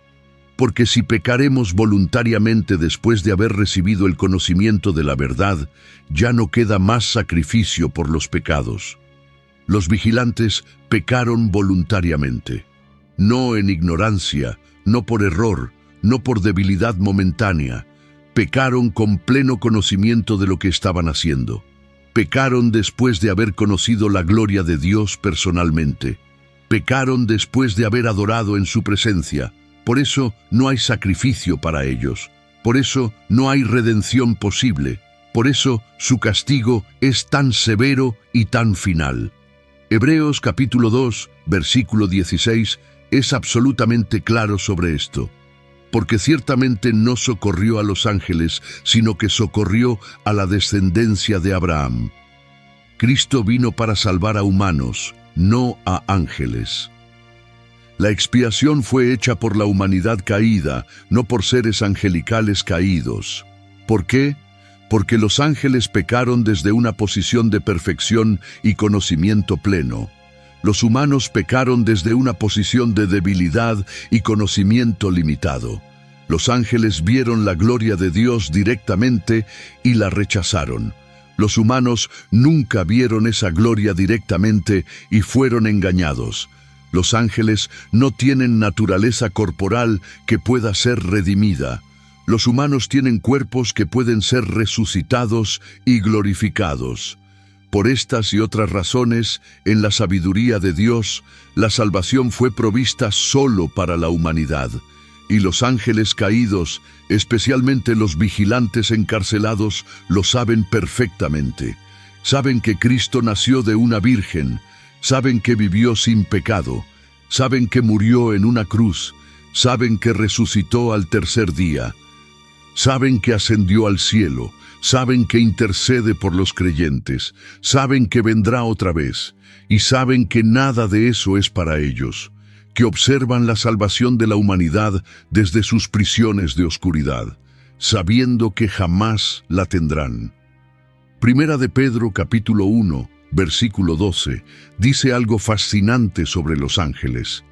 Porque si pecaremos voluntariamente después de haber recibido el conocimiento de la verdad, ya no queda más sacrificio por los pecados. Los vigilantes pecaron voluntariamente, no en ignorancia, no por error, no por debilidad momentánea. Pecaron con pleno conocimiento de lo que estaban haciendo. Pecaron después de haber conocido la gloria de Dios personalmente. Pecaron después de haber adorado en su presencia. Por eso no hay sacrificio para ellos. Por eso no hay redención posible. Por eso su castigo es tan severo y tan final. Hebreos capítulo 2, versículo 16, es absolutamente claro sobre esto. Porque ciertamente no socorrió a los ángeles, sino que socorrió a la descendencia de Abraham. Cristo vino para salvar a humanos, no a ángeles. La expiación fue hecha por la humanidad caída, no por seres angelicales caídos. ¿Por qué? Porque los ángeles pecaron desde una posición de perfección y conocimiento pleno. Los humanos pecaron desde una posición de debilidad y conocimiento limitado. Los ángeles vieron la gloria de Dios directamente y la rechazaron. Los humanos nunca vieron esa gloria directamente y fueron engañados. Los ángeles no tienen naturaleza corporal que pueda ser redimida. Los humanos tienen cuerpos que pueden ser resucitados y glorificados. Por estas y otras razones, en la sabiduría de Dios, la salvación fue provista solo para la humanidad. Y los ángeles caídos, especialmente los vigilantes encarcelados, lo saben perfectamente. Saben que Cristo nació de una virgen. Saben que vivió sin pecado, saben que murió en una cruz, saben que resucitó al tercer día, saben que ascendió al cielo, saben que intercede por los creyentes, saben que vendrá otra vez, y saben que nada de eso es para ellos, que observan la salvación de la humanidad desde sus prisiones de oscuridad, sabiendo que jamás la tendrán. Primera de Pedro, capítulo 1, versículo 12, dice algo fascinante sobre los ángeles.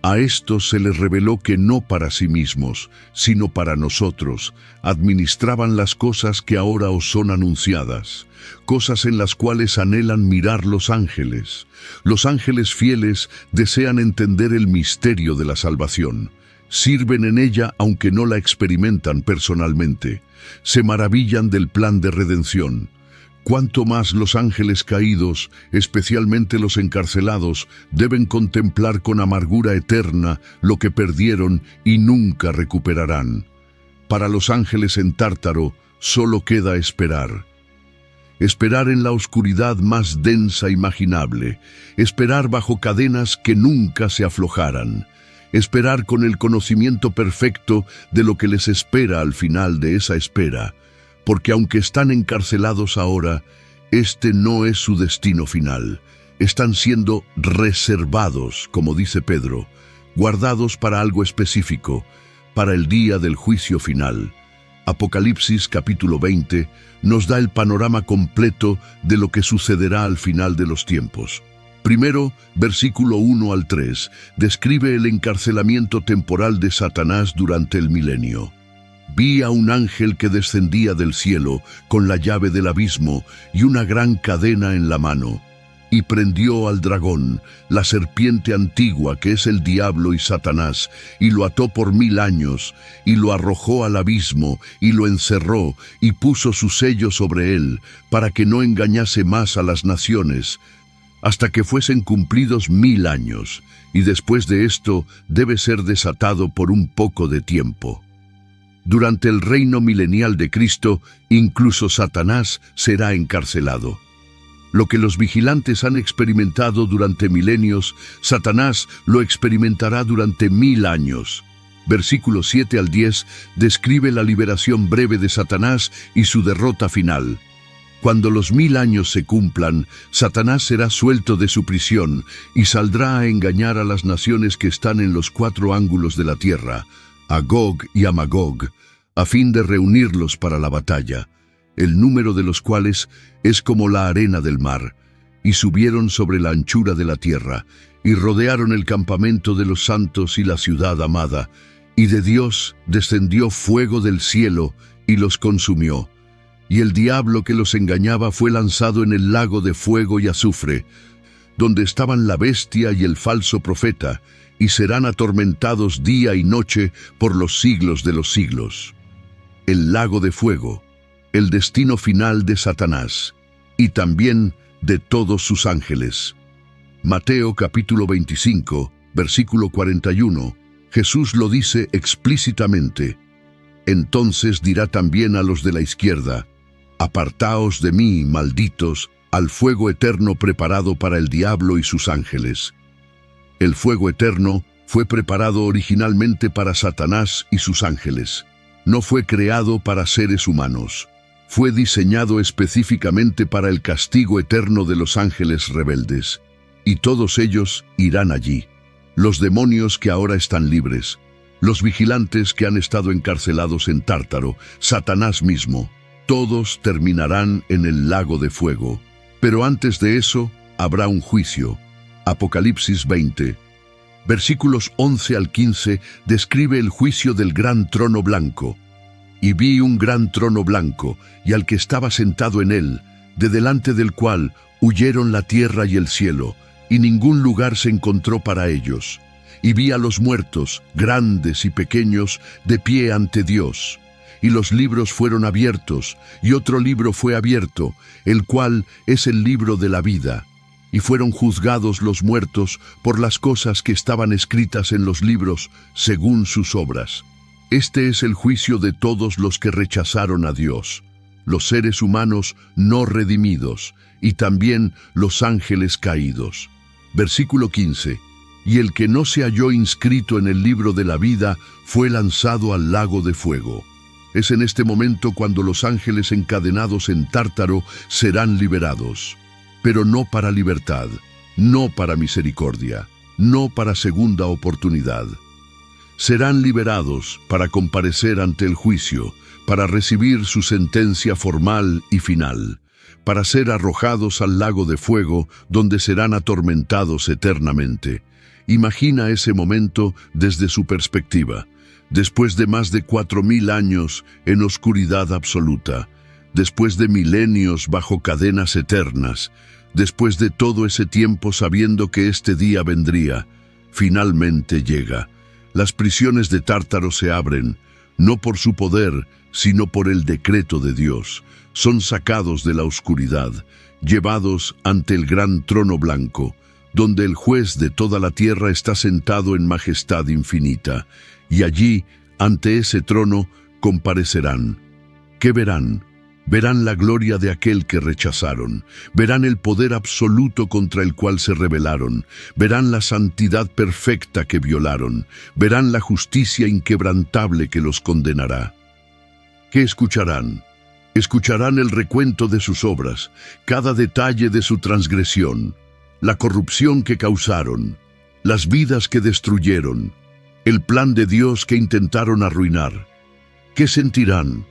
A estos se les reveló que no para sí mismos, sino para nosotros, administraban las cosas que ahora os son anunciadas, cosas en las cuales anhelan mirar los ángeles. Los ángeles fieles desean entender el misterio de la salvación. Sirven en ella aunque no la experimentan personalmente. Se maravillan del plan de redención. Cuanto más los ángeles caídos, especialmente los encarcelados, deben contemplar con amargura eterna lo que perdieron y nunca recuperarán. Para los ángeles en Tártaro solo queda esperar. Esperar en la oscuridad más densa imaginable, esperar bajo cadenas que nunca se aflojaran, esperar con el conocimiento perfecto de lo que les espera al final de esa espera, porque aunque están encarcelados ahora, este no es su destino final. Están siendo reservados, como dice Pedro, guardados para algo específico, para el día del juicio final. Apocalipsis capítulo 20 nos da el panorama completo de lo que sucederá al final de los tiempos. Primero, versículo 1 al 3, describe el encarcelamiento temporal de Satanás durante el milenio. Vi a un ángel que descendía del cielo con la llave del abismo y una gran cadena en la mano, y prendió al dragón, la serpiente antigua que es el diablo y Satanás, y lo ató por 1000 años, y lo arrojó al abismo, y lo encerró, y puso su sello sobre él, para que no engañase más a las naciones, hasta que fuesen cumplidos 1000 años, y después de esto debe ser desatado por un poco de tiempo. Durante el reino milenial de Cristo, incluso Satanás será encarcelado. Lo que los vigilantes han experimentado durante milenios, Satanás lo experimentará durante 1000 años. Versículos 7 al 10 describe la liberación breve de Satanás y su derrota final. Cuando los 1000 años se cumplan, Satanás será suelto de su prisión y saldrá a engañar a las naciones que están en los 4 ángulos de la tierra, a Gog y a Magog, a fin de reunirlos para la batalla, el número de los cuales es como la arena del mar, y subieron sobre la anchura de la tierra, y rodearon el campamento de los santos y la ciudad amada, y de Dios descendió fuego del cielo y los consumió, y el diablo que los engañaba fue lanzado en el lago de fuego y azufre, donde estaban la bestia y el falso profeta, y serán atormentados día y noche por los siglos de los siglos. El lago de fuego, el destino final de Satanás, y también de todos sus ángeles. Mateo capítulo 25, versículo 41, Jesús lo dice explícitamente. Entonces dirá también a los de la izquierda, apartaos de mí, malditos, al fuego eterno preparado para el diablo y sus ángeles. El fuego eterno fue preparado originalmente para Satanás y sus ángeles. No fue creado para seres humanos. Fue diseñado específicamente para el castigo eterno de los ángeles rebeldes. Y todos ellos irán allí. Los demonios que ahora están libres, los vigilantes que han estado encarcelados en Tártaro, Satanás mismo, todos terminarán en el lago de fuego. Pero antes de eso, habrá un juicio. Apocalipsis 20, versículos 11 al 15, describe el juicio del gran trono blanco. Y vi un gran trono blanco, y al que estaba sentado en él, de delante del cual huyeron la tierra y el cielo, y ningún lugar se encontró para ellos. Y vi a los muertos, grandes y pequeños, de pie ante Dios. Y los libros fueron abiertos, y otro libro fue abierto, el cual es el libro de la vida. Y fueron juzgados los muertos por las cosas que estaban escritas en los libros, según sus obras. Este es el juicio de todos los que rechazaron a Dios, los seres humanos no redimidos, y también los ángeles caídos. Versículo 15. Y el que no se halló inscrito en el libro de la vida fue lanzado al lago de fuego. Es en este momento cuando los ángeles encadenados en Tártaro serán liberados. Pero no para libertad, no para misericordia, no para segunda oportunidad. Serán liberados para comparecer ante el juicio, para recibir su sentencia formal y final, para ser arrojados al lago de fuego donde serán atormentados eternamente. Imagina ese momento desde su perspectiva. Después de más de 4000 años en oscuridad absoluta, después de milenios bajo cadenas eternas, después de todo ese tiempo sabiendo que este día vendría, finalmente llega. Las prisiones de Tártaro se abren, no por su poder, sino por el decreto de Dios. Son sacados de la oscuridad, llevados ante el gran trono blanco, donde el juez de toda la tierra está sentado en majestad infinita, y allí, ante ese trono, comparecerán. ¿Qué verán? Verán la gloria de aquel que rechazaron, verán el poder absoluto contra el cual se rebelaron, verán la santidad perfecta que violaron, verán la justicia inquebrantable que los condenará. ¿Qué escucharán? Escucharán el recuento de sus obras, cada detalle de su transgresión, la corrupción que causaron, las vidas que destruyeron, el plan de Dios que intentaron arruinar. ¿Qué sentirán?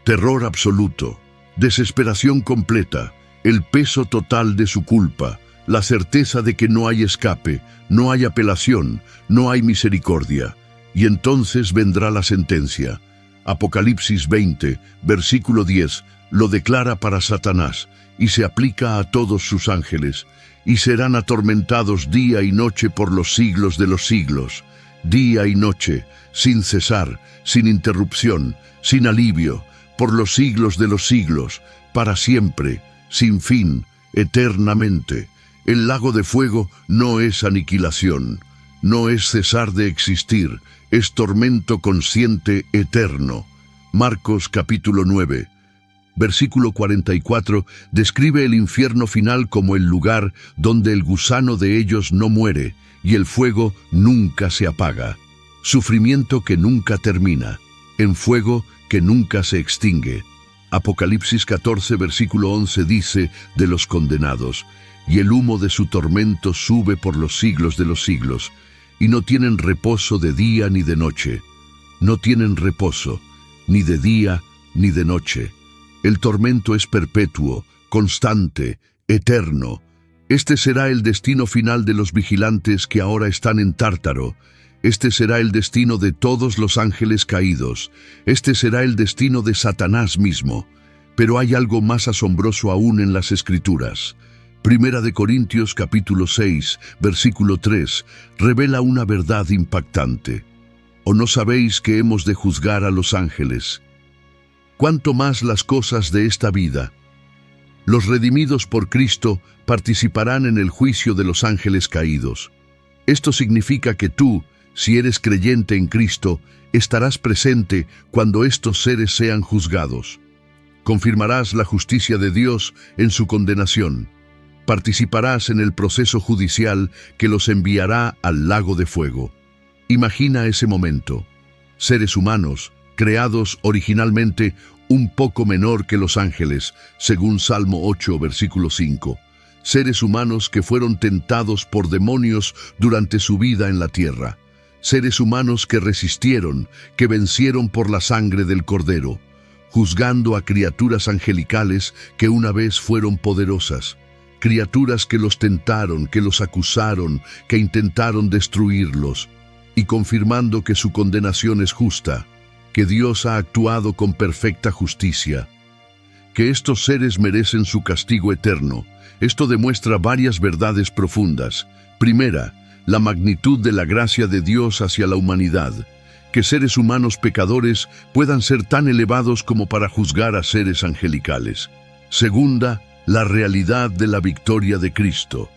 Terror absoluto, desesperación completa, el peso total de su culpa, la certeza de que no hay escape, no hay apelación, no hay misericordia. Y entonces vendrá la sentencia. Apocalipsis 20, versículo 10, lo declara para Satanás y se aplica a todos sus ángeles, y serán atormentados día y noche por los siglos de los siglos, día y noche, sin cesar, sin interrupción, sin alivio, por los siglos de los siglos, para siempre, sin fin, eternamente. El lago de fuego no es aniquilación, no es cesar de existir, es tormento consciente eterno. Marcos capítulo 9, versículo 44, describe el infierno final como el lugar donde el gusano de ellos no muere y el fuego nunca se apaga. Sufrimiento que nunca termina, en fuego que nunca se extingue. Apocalipsis 14, versículo 11 dice de los condenados: y el humo de su tormento sube por los siglos de los siglos, y no tienen reposo de día ni de noche. No tienen reposo, ni de día ni de noche. El tormento es perpetuo, constante, eterno. Este será el destino final de los vigilantes que ahora están en Tártaro. Este será el destino de todos los ángeles caídos. Este será el destino de Satanás mismo. Pero hay algo más asombroso aún en las Escrituras. Primera de Corintios capítulo 6, versículo 3, revela una verdad impactante. ¿O no sabéis que hemos de juzgar a los ángeles? ¿Cuánto más las cosas de esta vida? Los redimidos por Cristo participarán en el juicio de los ángeles caídos. Esto significa que tú, si eres creyente en Cristo, estarás presente cuando estos seres sean juzgados. Confirmarás la justicia de Dios en su condenación. Participarás en el proceso judicial que los enviará al lago de fuego. Imagina ese momento. Seres humanos, creados originalmente un poco menor que los ángeles, según Salmo 8, versículo 5. Seres humanos que fueron tentados por demonios durante su vida en la tierra. Seres humanos que resistieron, que vencieron por la sangre del Cordero, juzgando a criaturas angelicales que una vez fueron poderosas. Criaturas que los tentaron, que los acusaron, que intentaron destruirlos, y confirmando que su condenación es justa, que Dios ha actuado con perfecta justicia, que estos seres merecen su castigo eterno. Esto demuestra varias verdades profundas. Primera, la magnitud de la gracia de Dios hacia la humanidad, que seres humanos pecadores puedan ser tan elevados como para juzgar a seres angelicales. Segunda, la realidad de la victoria de Cristo,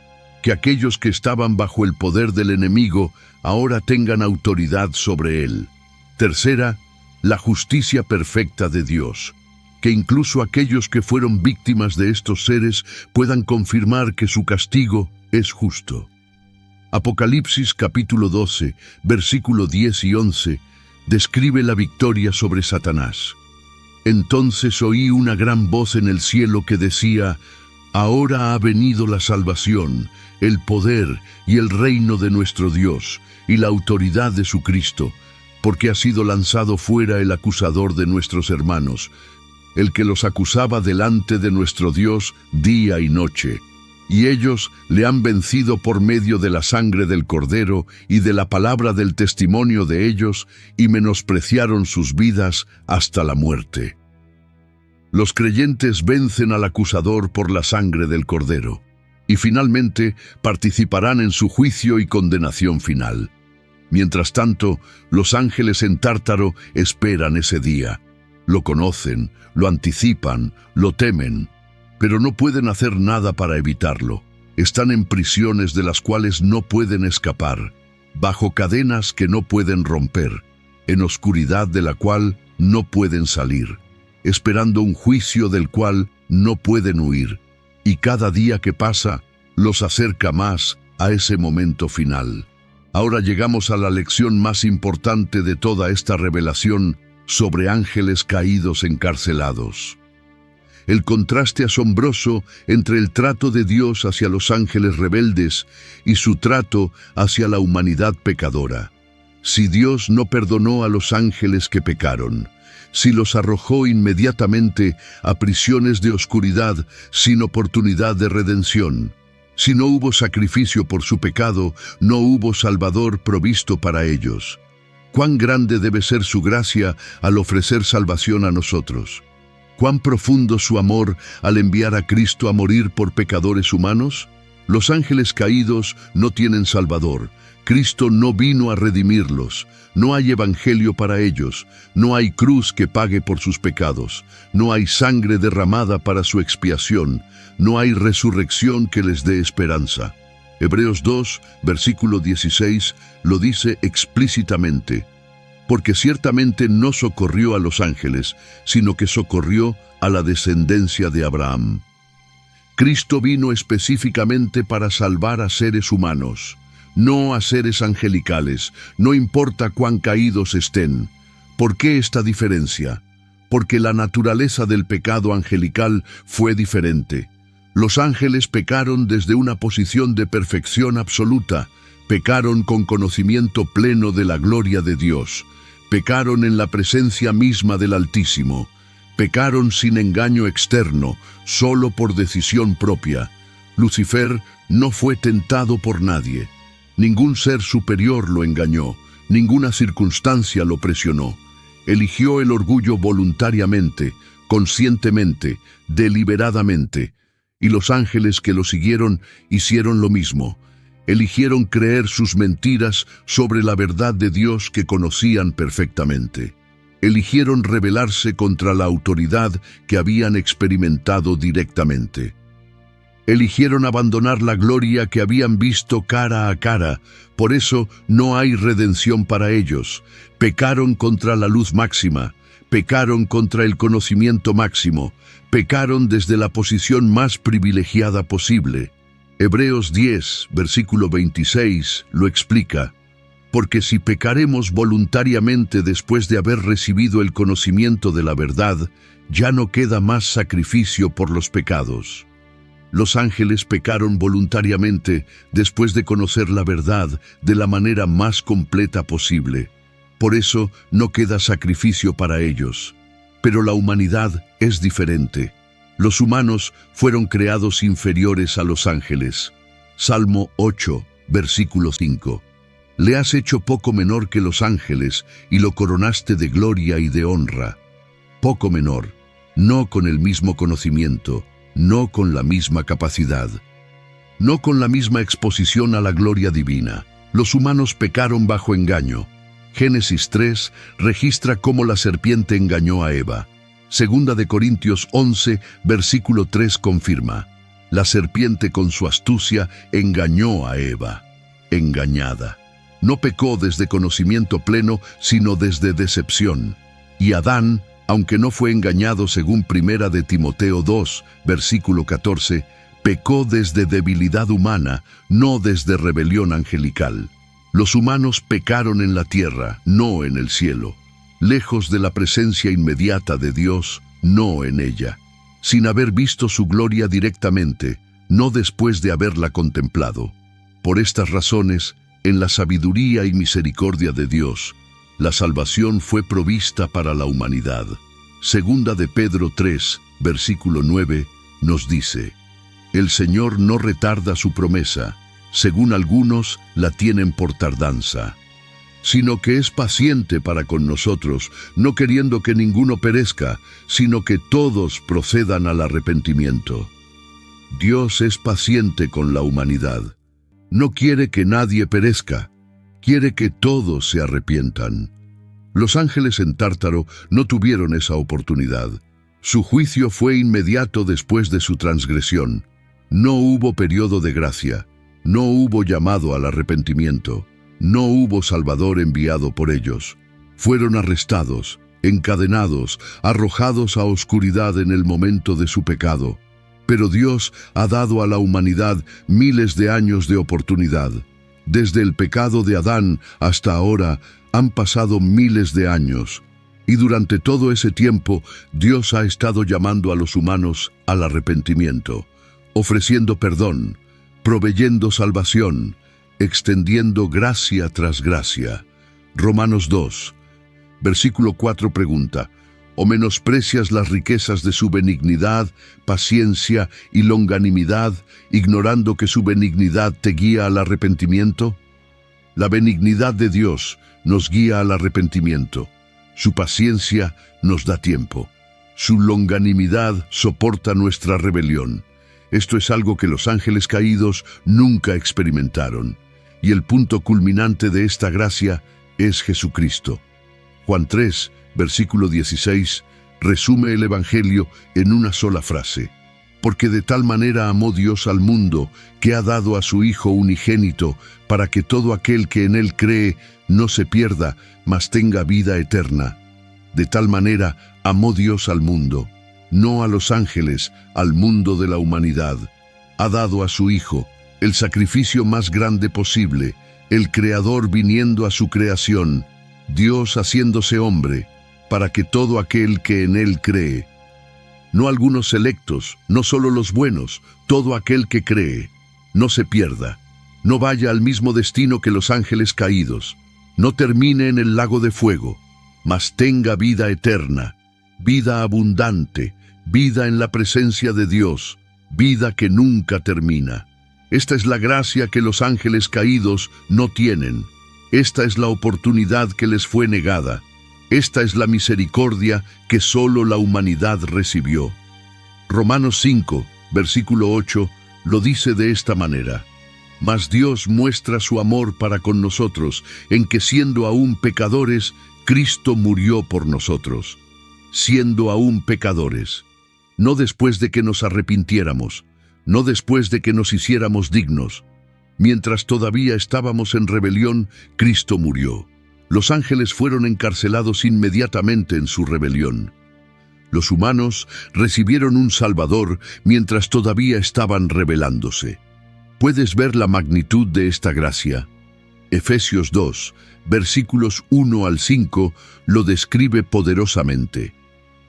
que aquellos que estaban bajo el poder del enemigo ahora tengan autoridad sobre él. Tercera, la justicia perfecta de Dios, que incluso aquellos que fueron víctimas de estos seres puedan confirmar que su castigo es justo. Apocalipsis capítulo 12, versículo 10 y 11, describe la victoria sobre Satanás. Entonces oí una gran voz en el cielo que decía: Ahora ha venido la salvación, el poder y el reino de nuestro Dios, y la autoridad de su Cristo, porque ha sido lanzado fuera el acusador de nuestros hermanos, el que los acusaba delante de nuestro Dios día y noche. Y ellos le han vencido por medio de la sangre del Cordero y de la palabra del testimonio de ellos, y menospreciaron sus vidas hasta la muerte. Los creyentes vencen al acusador por la sangre del Cordero, y finalmente participarán en su juicio y condenación final. Mientras tanto, los ángeles en Tártaro esperan ese día. Lo conocen, lo anticipan, lo temen, pero no pueden hacer nada para evitarlo. Están en prisiones de las cuales no pueden escapar, bajo cadenas que no pueden romper, en oscuridad de la cual no pueden salir, esperando un juicio del cual no pueden huir, y cada día que pasa los acerca más a ese momento final. Ahora llegamos a la lección más importante de toda esta revelación sobre ángeles caídos encarcelados. El contraste asombroso entre el trato de Dios hacia los ángeles rebeldes y su trato hacia la humanidad pecadora. Si Dios no perdonó a los ángeles que pecaron, si los arrojó inmediatamente a prisiones de oscuridad sin oportunidad de redención, si no hubo sacrificio por su pecado, no hubo Salvador provisto para ellos, ¿cuán grande debe ser su gracia al ofrecer salvación a nosotros? ¿Cuán profundo su amor al enviar a Cristo a morir por pecadores humanos? Los ángeles caídos no tienen Salvador. Cristo no vino a redimirlos. No hay evangelio para ellos. No hay cruz que pague por sus pecados. No hay sangre derramada para su expiación. No hay resurrección que les dé esperanza. Hebreos 2, versículo 16, lo dice explícitamente: porque ciertamente no socorrió a los ángeles, sino que socorrió a la descendencia de Abraham. Cristo vino específicamente para salvar a seres humanos, no a seres angelicales, no importa cuán caídos estén. ¿Por qué esta diferencia? Porque la naturaleza del pecado angelical fue diferente. Los ángeles pecaron desde una posición de perfección absoluta, pecaron con conocimiento pleno de la gloria de Dios, pecaron en la presencia misma del Altísimo, pecaron sin engaño externo, solo por decisión propia. Lucifer no fue tentado por nadie. Ningún ser superior lo engañó, ninguna circunstancia lo presionó. Eligió el orgullo voluntariamente, conscientemente, deliberadamente, y los ángeles que lo siguieron hicieron lo mismo. Eligieron creer sus mentiras sobre la verdad de Dios que conocían perfectamente. Eligieron rebelarse contra la autoridad que habían experimentado directamente. Eligieron abandonar la gloria que habían visto cara a cara, por eso no hay redención para ellos. Pecaron contra la luz máxima, pecaron contra el conocimiento máximo, pecaron desde la posición más privilegiada posible. Hebreos 10, versículo 26, lo explica: porque si pecaremos voluntariamente después de haber recibido el conocimiento de la verdad, ya no queda más sacrificio por los pecados. Los ángeles pecaron voluntariamente después de conocer la verdad de la manera más completa posible. Por eso no queda sacrificio para ellos. Pero la humanidad es diferente. Los humanos fueron creados inferiores a los ángeles. Salmo 8, versículo 5. Le has hecho poco menor que los ángeles y lo coronaste de gloria y de honra. Poco menor, no con el mismo conocimiento, no con la misma capacidad, no con la misma exposición a la gloria divina. Los humanos pecaron bajo engaño. Génesis 3 registra cómo la serpiente engañó a Eva. Segunda de Corintios 11, versículo 3 confirma: la serpiente con su astucia engañó a Eva. Engañada. No pecó desde conocimiento pleno, sino desde decepción. Y Adán, aunque no fue engañado según Primera de Timoteo 2, versículo 14, pecó desde debilidad humana, no desde rebelión angelical. Los humanos pecaron en la tierra, no en el cielo. lejos de la presencia inmediata de Dios, no en ella, sin haber visto su gloria directamente, no después de haberla contemplado. Por estas razones, en la sabiduría y misericordia de Dios, la salvación fue provista para la humanidad. Segunda de Pedro 3, versículo 9, nos dice: El Señor no retarda su promesa, según algunos la tienen por tardanza, sino que es paciente para con nosotros, no queriendo que ninguno perezca, sino que todos procedan al arrepentimiento. Dios es paciente con la humanidad. No quiere que nadie perezca, quiere que todos se arrepientan. Los ángeles en Tártaro no tuvieron esa oportunidad. Su juicio fue inmediato después de su transgresión. No hubo periodo de gracia, no hubo llamado al arrepentimiento, no hubo Salvador enviado por ellos. Fueron arrestados, encadenados, arrojados a oscuridad en el momento de su pecado. Pero Dios ha dado a la humanidad miles de años de oportunidad. Desde el pecado de Adán hasta ahora han pasado miles de años. Y durante todo ese tiempo, Dios ha estado llamando a los humanos al arrepentimiento, ofreciendo perdón, proveyendo salvación, extendiendo gracia tras gracia. Romanos 2, versículo 4 pregunta: ¿O menosprecias las riquezas de su benignidad, paciencia y longanimidad, ignorando que su benignidad te guía al arrepentimiento? La benignidad de Dios nos guía al arrepentimiento. Su paciencia nos da tiempo. Su longanimidad soporta nuestra rebelión. Esto es algo que los ángeles caídos nunca experimentaron. Y el punto culminante de esta gracia es Jesucristo. Juan 3, versículo 16, resume el Evangelio en una sola frase: porque de tal manera amó Dios al mundo, que ha dado a su Hijo unigénito, para que todo aquel que en él cree no se pierda, mas tenga vida eterna. De tal manera amó Dios al mundo, no a los ángeles, al mundo de la humanidad. Ha dado a su Hijo, el sacrificio más grande posible, el Creador viniendo a su creación, Dios haciéndose hombre, para que todo aquel que en él cree, no algunos selectos, no solo los buenos, todo aquel que cree, no se pierda, no vaya al mismo destino que los ángeles caídos, no termine en el lago de fuego, mas tenga vida eterna, vida abundante, vida en la presencia de Dios, vida que nunca termina. Esta es la gracia que los ángeles caídos no tienen. Esta es la oportunidad que les fue negada. Esta es la misericordia que solo la humanidad recibió. Romanos 5, versículo 8, lo dice de esta manera: Mas Dios muestra su amor para con nosotros, en que siendo aún pecadores, Cristo murió por nosotros. Siendo aún pecadores, no después de que nos arrepintiéramos, no después de que nos hiciéramos dignos. Mientras todavía estábamos en rebelión, Cristo murió. Los ángeles fueron encarcelados inmediatamente en su rebelión. Los humanos recibieron un Salvador mientras todavía estaban rebelándose. ¿Puedes ver la magnitud de esta gracia? Efesios 2, versículos 1 al 5, lo describe poderosamente.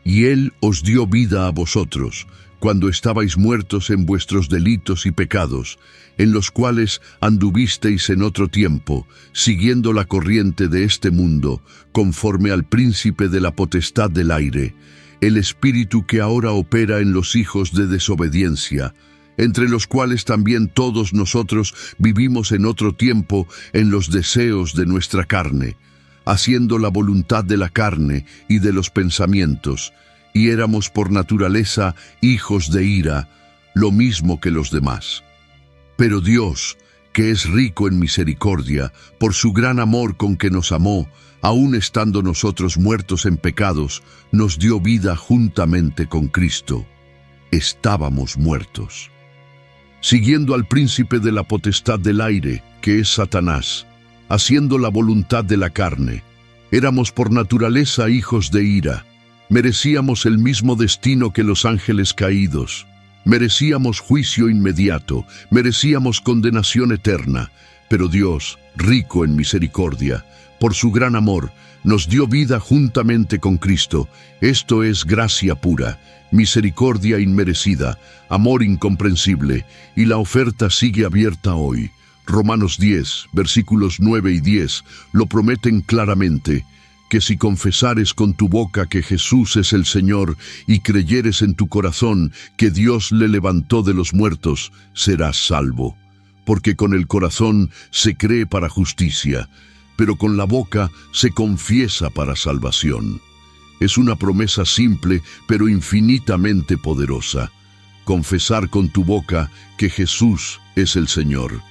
Y Él os dio vida a vosotros, cuando estabais muertos en vuestros delitos y pecados, en los cuales anduvisteis en otro tiempo, siguiendo la corriente de este mundo, conforme al príncipe de la potestad del aire, el espíritu que ahora opera en los hijos de desobediencia, entre los cuales también todos nosotros vivimos en otro tiempo en los deseos de nuestra carne, haciendo la voluntad de la carne y de los pensamientos, y éramos por naturaleza hijos de ira, lo mismo que los demás. Pero Dios, que es rico en misericordia, por su gran amor con que nos amó, aun estando nosotros muertos en pecados, nos dio vida juntamente con Cristo. Estábamos muertos, siguiendo al príncipe de la potestad del aire, que es Satanás, haciendo la voluntad de la carne. Éramos por naturaleza hijos de ira. Merecíamos el mismo destino que los ángeles caídos. Merecíamos juicio inmediato, merecíamos condenación eterna. Pero Dios, rico en misericordia, por su gran amor, nos dio vida juntamente con Cristo. Esto es gracia pura, misericordia inmerecida, amor incomprensible, y la oferta sigue abierta hoy. Romanos 10, versículos 9 y 10, lo prometen claramente, que si confesares con tu boca que Jesús es el Señor y creyeres en tu corazón que Dios le levantó de los muertos, serás salvo. Porque con el corazón se cree para justicia, pero con la boca se confiesa para salvación. Es una promesa simple, pero infinitamente poderosa. Confesar con tu boca que Jesús es el Señor.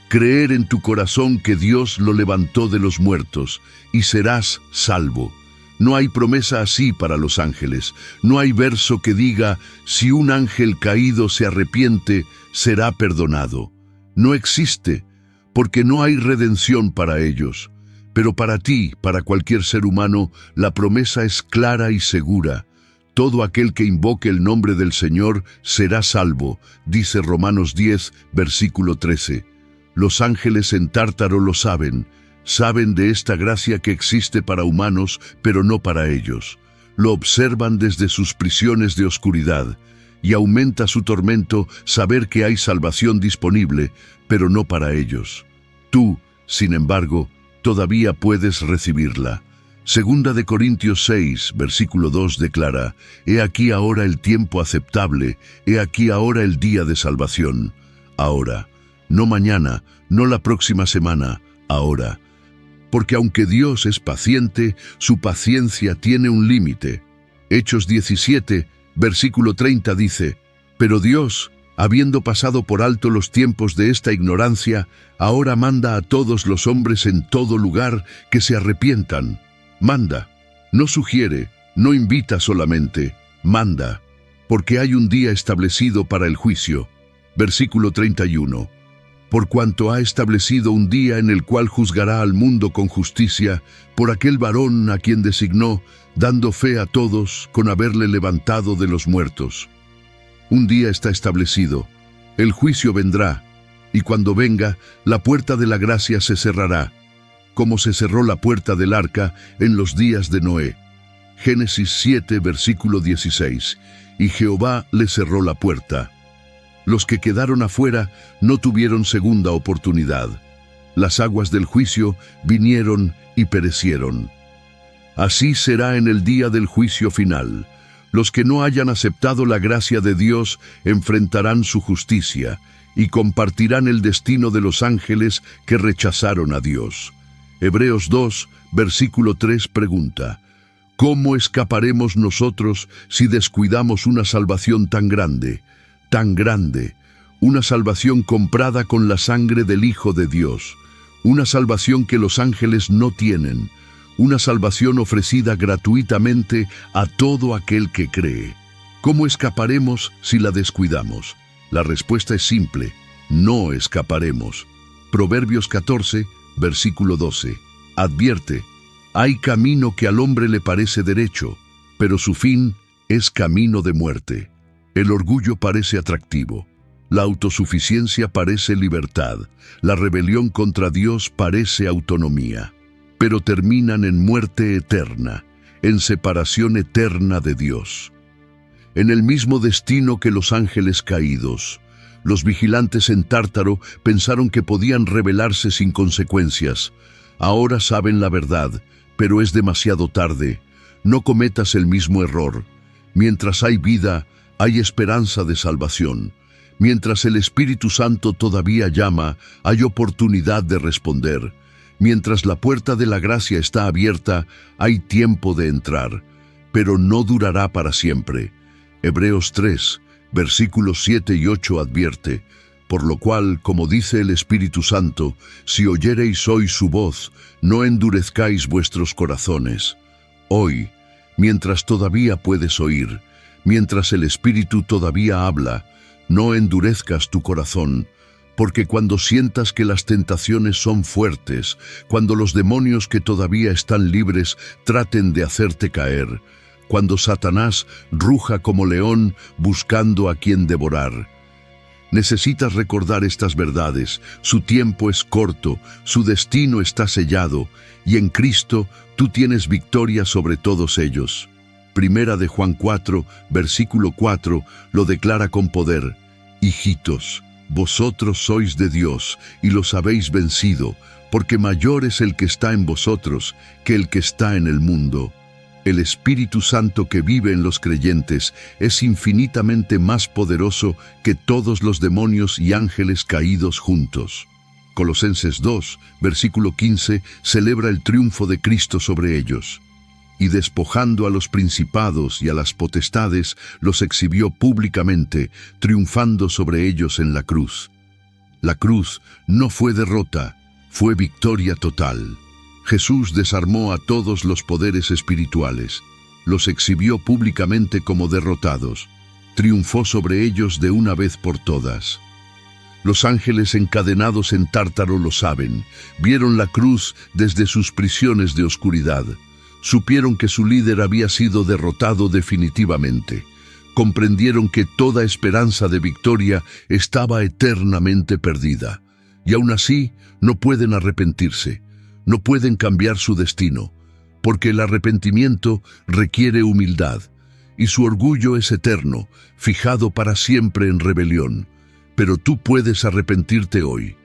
Creer en tu corazón que Dios lo levantó de los muertos, y serás salvo. No hay promesa así para los ángeles. No hay verso que diga, si un ángel caído se arrepiente, será perdonado. No existe, porque no hay redención para ellos. Pero para ti, para cualquier ser humano, la promesa es clara y segura. Todo aquel que invoque el nombre del Señor será salvo, dice Romanos 10, versículo 13. Los ángeles en Tártaro lo saben de esta gracia que existe para humanos, pero no para ellos. Lo observan desde sus prisiones de oscuridad, y aumenta su tormento saber que hay salvación disponible, pero no para ellos. Tú, sin embargo, todavía puedes recibirla. Segunda de Corintios 6, versículo 2 declara, «He aquí ahora el tiempo aceptable, he aquí ahora el día de salvación». Ahora, no mañana, no la próxima semana, ahora. Porque aunque Dios es paciente, su paciencia tiene un límite. Hechos 17, versículo 30 dice, «Pero Dios, habiendo pasado por alto los tiempos de esta ignorancia, ahora manda a todos los hombres en todo lugar que se arrepientan». Manda, no sugiere, no invita solamente, manda, porque hay un día establecido para el juicio. Versículo 31. Por cuanto ha establecido un día en el cual juzgará al mundo con justicia, por aquel varón a quien designó, dando fe a todos con haberle levantado de los muertos. Un día está establecido, el juicio vendrá, y cuando venga, la puerta de la gracia se cerrará, como se cerró la puerta del arca en los días de Noé. Génesis 7, versículo 16. Y Jehová le cerró la puerta. Los que quedaron afuera no tuvieron segunda oportunidad. Las aguas del juicio vinieron y perecieron. Así será en el día del juicio final. Los que no hayan aceptado la gracia de Dios enfrentarán su justicia y compartirán el destino de los ángeles que rechazaron a Dios. Hebreos 2, versículo 3 pregunta, ¿cómo escaparemos nosotros si descuidamos una salvación tan grande, una salvación comprada con la sangre del Hijo de Dios, una salvación que los ángeles no tienen, una salvación ofrecida gratuitamente a todo aquel que cree? ¿Cómo escaparemos si la descuidamos? La respuesta es simple, no escaparemos. Proverbios 14, versículo 12. Advierte, hay camino que al hombre le parece derecho, pero su fin es camino de muerte. El orgullo parece atractivo, la autosuficiencia parece libertad, la rebelión contra Dios parece autonomía, pero terminan en muerte eterna, en separación eterna de Dios. En el mismo destino que los ángeles caídos, los vigilantes en Tártaro pensaron que podían rebelarse sin consecuencias. Ahora saben la verdad, pero es demasiado tarde. No cometas el mismo error. Mientras hay vida, hay esperanza de salvación. Mientras el Espíritu Santo todavía llama, hay oportunidad de responder. Mientras la puerta de la gracia está abierta, hay tiempo de entrar, pero no durará para siempre. Hebreos 3, versículos 7 y 8 advierte, por lo cual, como dice el Espíritu Santo, si oyereis hoy su voz, no endurezcáis vuestros corazones. Hoy, mientras todavía puedes oír, mientras el Espíritu todavía habla, no endurezcas tu corazón, porque cuando sientas que las tentaciones son fuertes, cuando los demonios que todavía están libres traten de hacerte caer, cuando Satanás ruja como león buscando a quien devorar, Necesitas recordar estas verdades. Su tiempo es corto, su destino está sellado, y en Cristo tú tienes victoria sobre todos ellos. Primera de Juan 4, versículo 4, lo declara con poder. Hijitos, vosotros sois de Dios, y los habéis vencido, porque mayor es el que está en vosotros que el que está en el mundo. El Espíritu Santo que vive en los creyentes es infinitamente más poderoso que todos los demonios y ángeles caídos juntos. Colosenses 2, versículo 15, celebra el triunfo de Cristo sobre ellos. Y despojando a los principados y a las potestades, los exhibió públicamente, triunfando sobre ellos en la cruz. La cruz no fue derrota, fue victoria total. Jesús desarmó a todos los poderes espirituales, los exhibió públicamente como derrotados, triunfó sobre ellos de una vez por todas. Los ángeles encadenados en Tártaro lo saben, vieron la cruz desde sus prisiones de oscuridad, supieron que su líder había sido derrotado definitivamente, comprendieron que toda esperanza de victoria estaba eternamente perdida, y aún así no pueden arrepentirse. No pueden cambiar su destino, porque el arrepentimiento requiere humildad, y su orgullo es eterno, fijado para siempre en rebelión. Pero tú puedes arrepentirte hoy.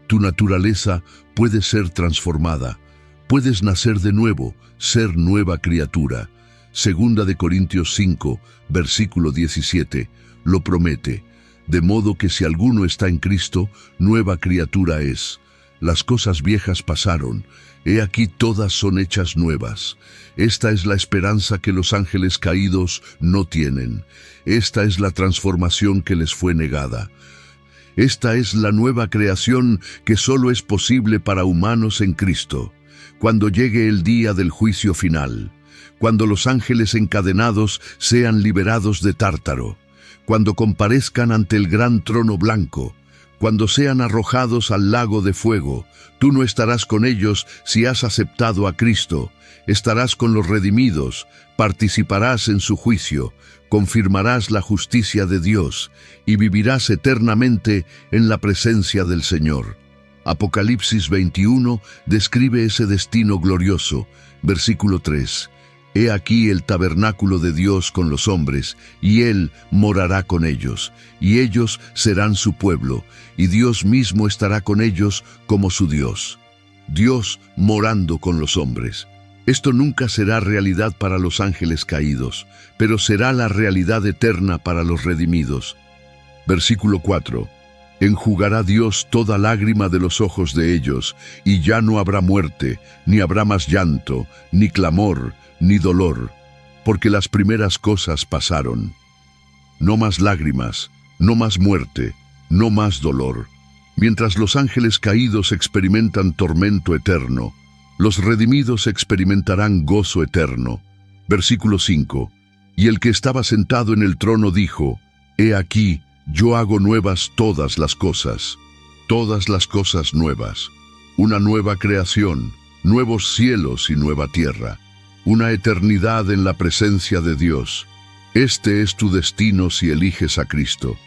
Tu naturaleza puede ser transformada. Puedes nacer de nuevo, ser nueva criatura. Segunda de Corintios 5, versículo 17, lo promete. De modo que si alguno está en Cristo, nueva criatura es. Las cosas viejas pasaron, he aquí todas son hechas nuevas. Esta es la esperanza que los ángeles caídos no tienen. Esta es la transformación que les fue negada. Esta es la nueva creación que solo es posible para humanos en Cristo. Cuando llegue el día del juicio final, cuando los ángeles encadenados sean liberados de Tártaro, cuando comparezcan ante el gran trono blanco, cuando sean arrojados al lago de fuego, tú no estarás con ellos si has aceptado a Cristo. Estarás con los redimidos, participarás en su juicio, confirmarás la justicia de Dios y vivirás eternamente en la presencia del Señor. Apocalipsis 21 describe ese destino glorioso. Versículo 3. He aquí el tabernáculo de Dios con los hombres, y Él morará con ellos, y ellos serán su pueblo, y Dios mismo estará con ellos como su Dios. Dios morando con los hombres. Esto nunca será realidad para los ángeles caídos, pero será la realidad eterna para los redimidos. Versículo 4. Enjugará Dios toda lágrima de los ojos de ellos, y ya no habrá muerte, ni habrá más llanto, ni clamor, ni dolor, porque las primeras cosas pasaron. No más lágrimas, no más muerte, no más dolor. Mientras los ángeles caídos experimentan tormento eterno, los redimidos experimentarán gozo eterno. Versículo 5. Y el que estaba sentado en el trono dijo, He aquí, yo hago nuevas todas las cosas nuevas. Una nueva creación, nuevos cielos y nueva tierra. Una eternidad en la presencia de Dios. Este es tu destino si eliges a Cristo.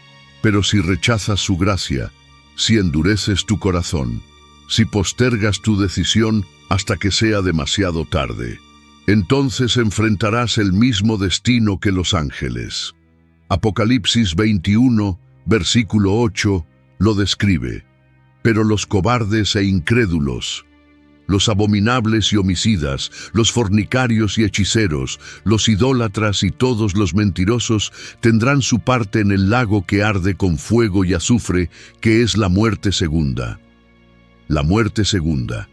Pero si rechazas su gracia, si endureces tu corazón, si postergas tu decisión hasta que sea demasiado tarde, entonces enfrentarás el mismo destino que los ángeles. Apocalipsis 21, versículo 8, lo describe. Pero los cobardes e incrédulos, los abominables y homicidas, los fornicarios y hechiceros, los idólatras y todos los mentirosos tendrán su parte en el lago que arde con fuego y azufre, que es la muerte segunda. La muerte segunda,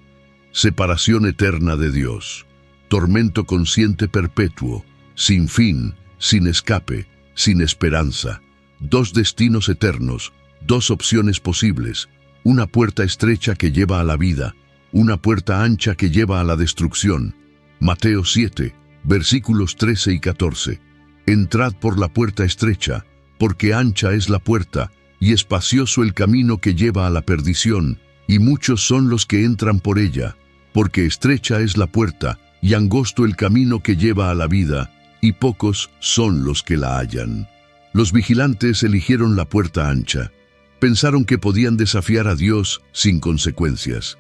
separación eterna de Dios, tormento consciente perpetuo, sin fin, sin escape, sin esperanza, dos destinos eternos, dos opciones posibles, una puerta estrecha que lleva a la vida, una puerta ancha que lleva a la destrucción. Mateo 7, versículos 13 y 14. Entrad por la puerta estrecha, porque ancha es la puerta, y espacioso el camino que lleva a la perdición, y muchos son los que entran por ella, porque estrecha es la puerta, y angosto el camino que lleva a la vida, y pocos son los que la hallan. Los vigilantes eligieron la puerta ancha, Pensaron que podían desafiar a Dios sin consecuencias.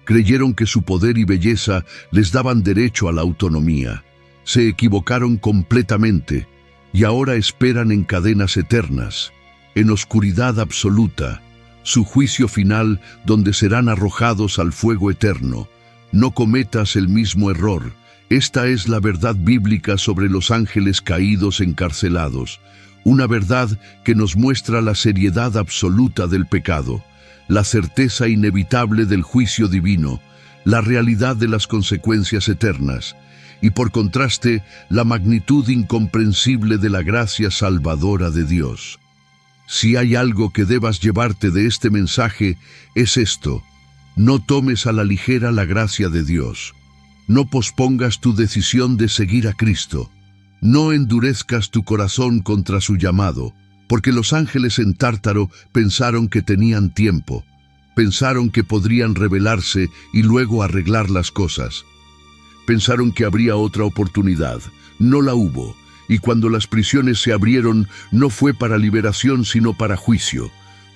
Creyeron que su poder y belleza les daban derecho a la autonomía. Se equivocaron completamente y ahora esperan en cadenas eternas, en oscuridad absoluta, su juicio final donde serán arrojados al fuego eterno. No cometas el mismo error. Esta es la verdad bíblica sobre los ángeles caídos encarcelados, una verdad que nos muestra la seriedad absoluta del pecado, la certeza inevitable del juicio divino, la realidad de las consecuencias eternas, y por contraste, la magnitud incomprensible de la gracia salvadora de Dios. Si hay algo que debas llevarte de este mensaje, es esto: no tomes a la ligera la gracia de Dios. No pospongas tu decisión de seguir a Cristo. No endurezcas tu corazón contra su llamado, porque los ángeles en Tártaro pensaron que tenían tiempo. Pensaron que podrían rebelarse y luego arreglar las cosas. Pensaron que habría otra oportunidad. No la hubo. Y cuando las prisiones se abrieron, no fue para liberación, sino para juicio.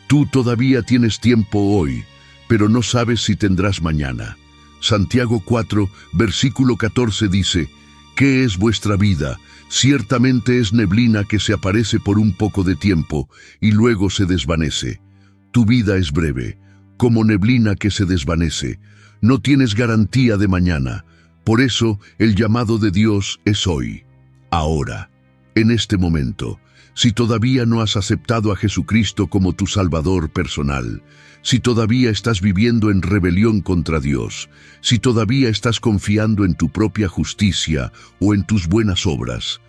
Tú todavía tienes tiempo hoy, pero no sabes si tendrás mañana. Santiago 4, versículo 14 dice: ¿qué es vuestra vida? Ciertamente es neblina que se aparece por un poco de tiempo y luego se desvanece. Tu vida es breve, como neblina que se desvanece. No tienes garantía de mañana. Por eso el llamado de Dios es hoy, ahora, en este momento. Si todavía no has aceptado a Jesucristo como tu Salvador personal, si todavía estás viviendo en rebelión contra Dios, si todavía estás confiando en tu propia justicia o en tus buenas obras,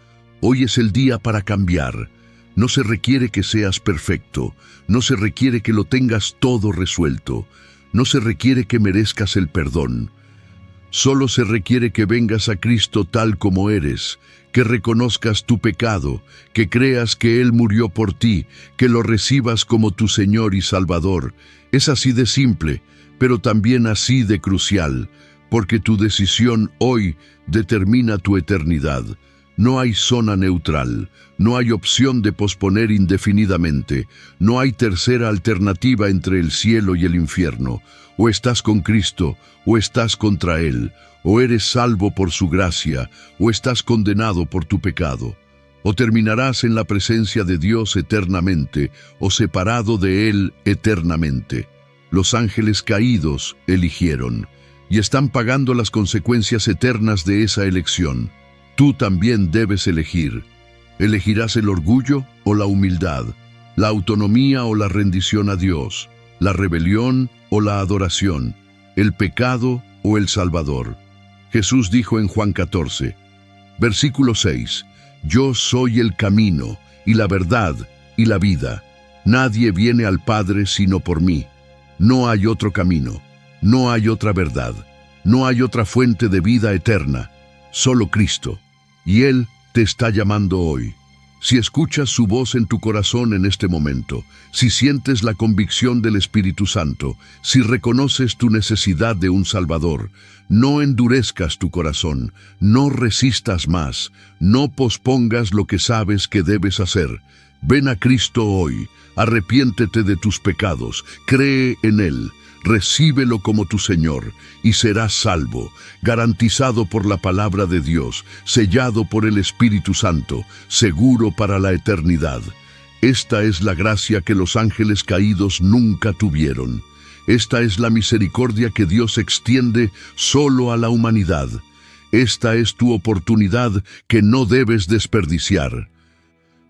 hoy es el día para cambiar. No se requiere que seas perfecto, no se requiere que lo tengas todo resuelto, no se requiere que merezcas el perdón. Solo se requiere que vengas a Cristo tal como eres, que reconozcas tu pecado, que creas que Él murió por ti, que lo recibas como tu Señor y Salvador. Es así de simple, pero también así de crucial, porque tu decisión hoy determina tu eternidad. No hay zona neutral, no hay opción de posponer indefinidamente, no hay tercera alternativa entre el cielo y el infierno. O estás con Cristo, o estás contra Él, o eres salvo por su gracia, o estás condenado por tu pecado. O terminarás en la presencia de Dios eternamente, o separado de Él eternamente. Los ángeles caídos eligieron, y están pagando las consecuencias eternas de esa elección. Tú también debes elegir. ¿Elegirás el orgullo o la humildad? ¿La autonomía o la rendición a Dios? ¿La rebelión o la adoración? ¿El pecado o el Salvador? Jesús dijo en Juan 14, versículo 6, Yo soy el camino, y la verdad, y la vida. Nadie viene al Padre sino por mí. No hay otro camino, no hay otra verdad, no hay otra fuente de vida eterna, solo Cristo. Y Él te está llamando hoy. Si escuchas su voz en tu corazón en este momento, si sientes la convicción del Espíritu Santo, si reconoces tu necesidad de un Salvador, no endurezcas tu corazón, no resistas más, no pospongas lo que sabes que debes hacer. Ven a Cristo hoy, arrepiéntete de tus pecados, cree en Él, recíbelo como tu Señor y serás salvo, garantizado por la palabra de Dios, sellado por el Espíritu Santo, seguro para la eternidad. Esta es la gracia que los ángeles caídos nunca tuvieron. Esta es la misericordia que Dios extiende solo a la humanidad. Esta es tu oportunidad que no debes desperdiciar.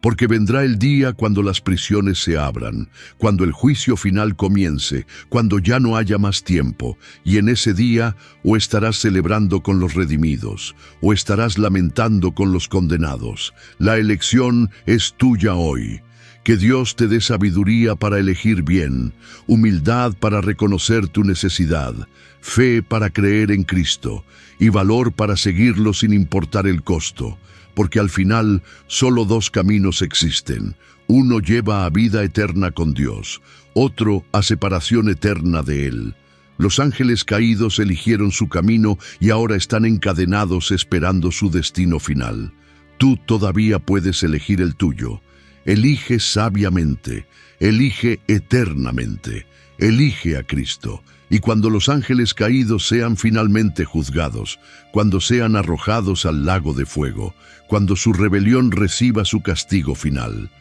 Porque vendrá el día cuando las prisiones se abran, cuando el juicio final comience, cuando ya no haya más tiempo, y en ese día o estarás celebrando con los redimidos, o estarás lamentando con los condenados. La elección es tuya hoy. Que Dios te dé sabiduría para elegir bien, humildad para reconocer tu necesidad, fe para creer en Cristo, y valor para seguirlo sin importar el costo. Porque al final solo dos caminos existen. Uno lleva a vida eterna con Dios, otro a separación eterna de Él. Los ángeles caídos eligieron su camino y ahora están encadenados esperando su destino final. Tú todavía puedes elegir el tuyo. Elige sabiamente, elige eternamente, elige a Cristo. Y cuando los ángeles caídos sean finalmente juzgados, cuando sean arrojados al lago de fuego, cuando su rebelión reciba su castigo final,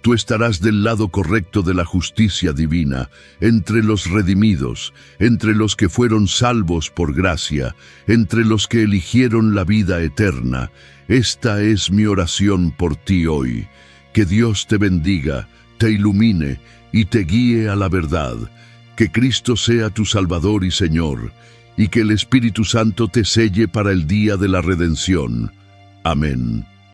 tú estarás del lado correcto de la justicia divina, entre los redimidos, entre los que fueron salvos por gracia, entre los que eligieron la vida eterna. Esta es mi oración por ti hoy. Que Dios te bendiga, te ilumine y te guíe a la verdad. Que Cristo sea tu Salvador y Señor, y que el Espíritu Santo te selle para el día de la redención. Amén.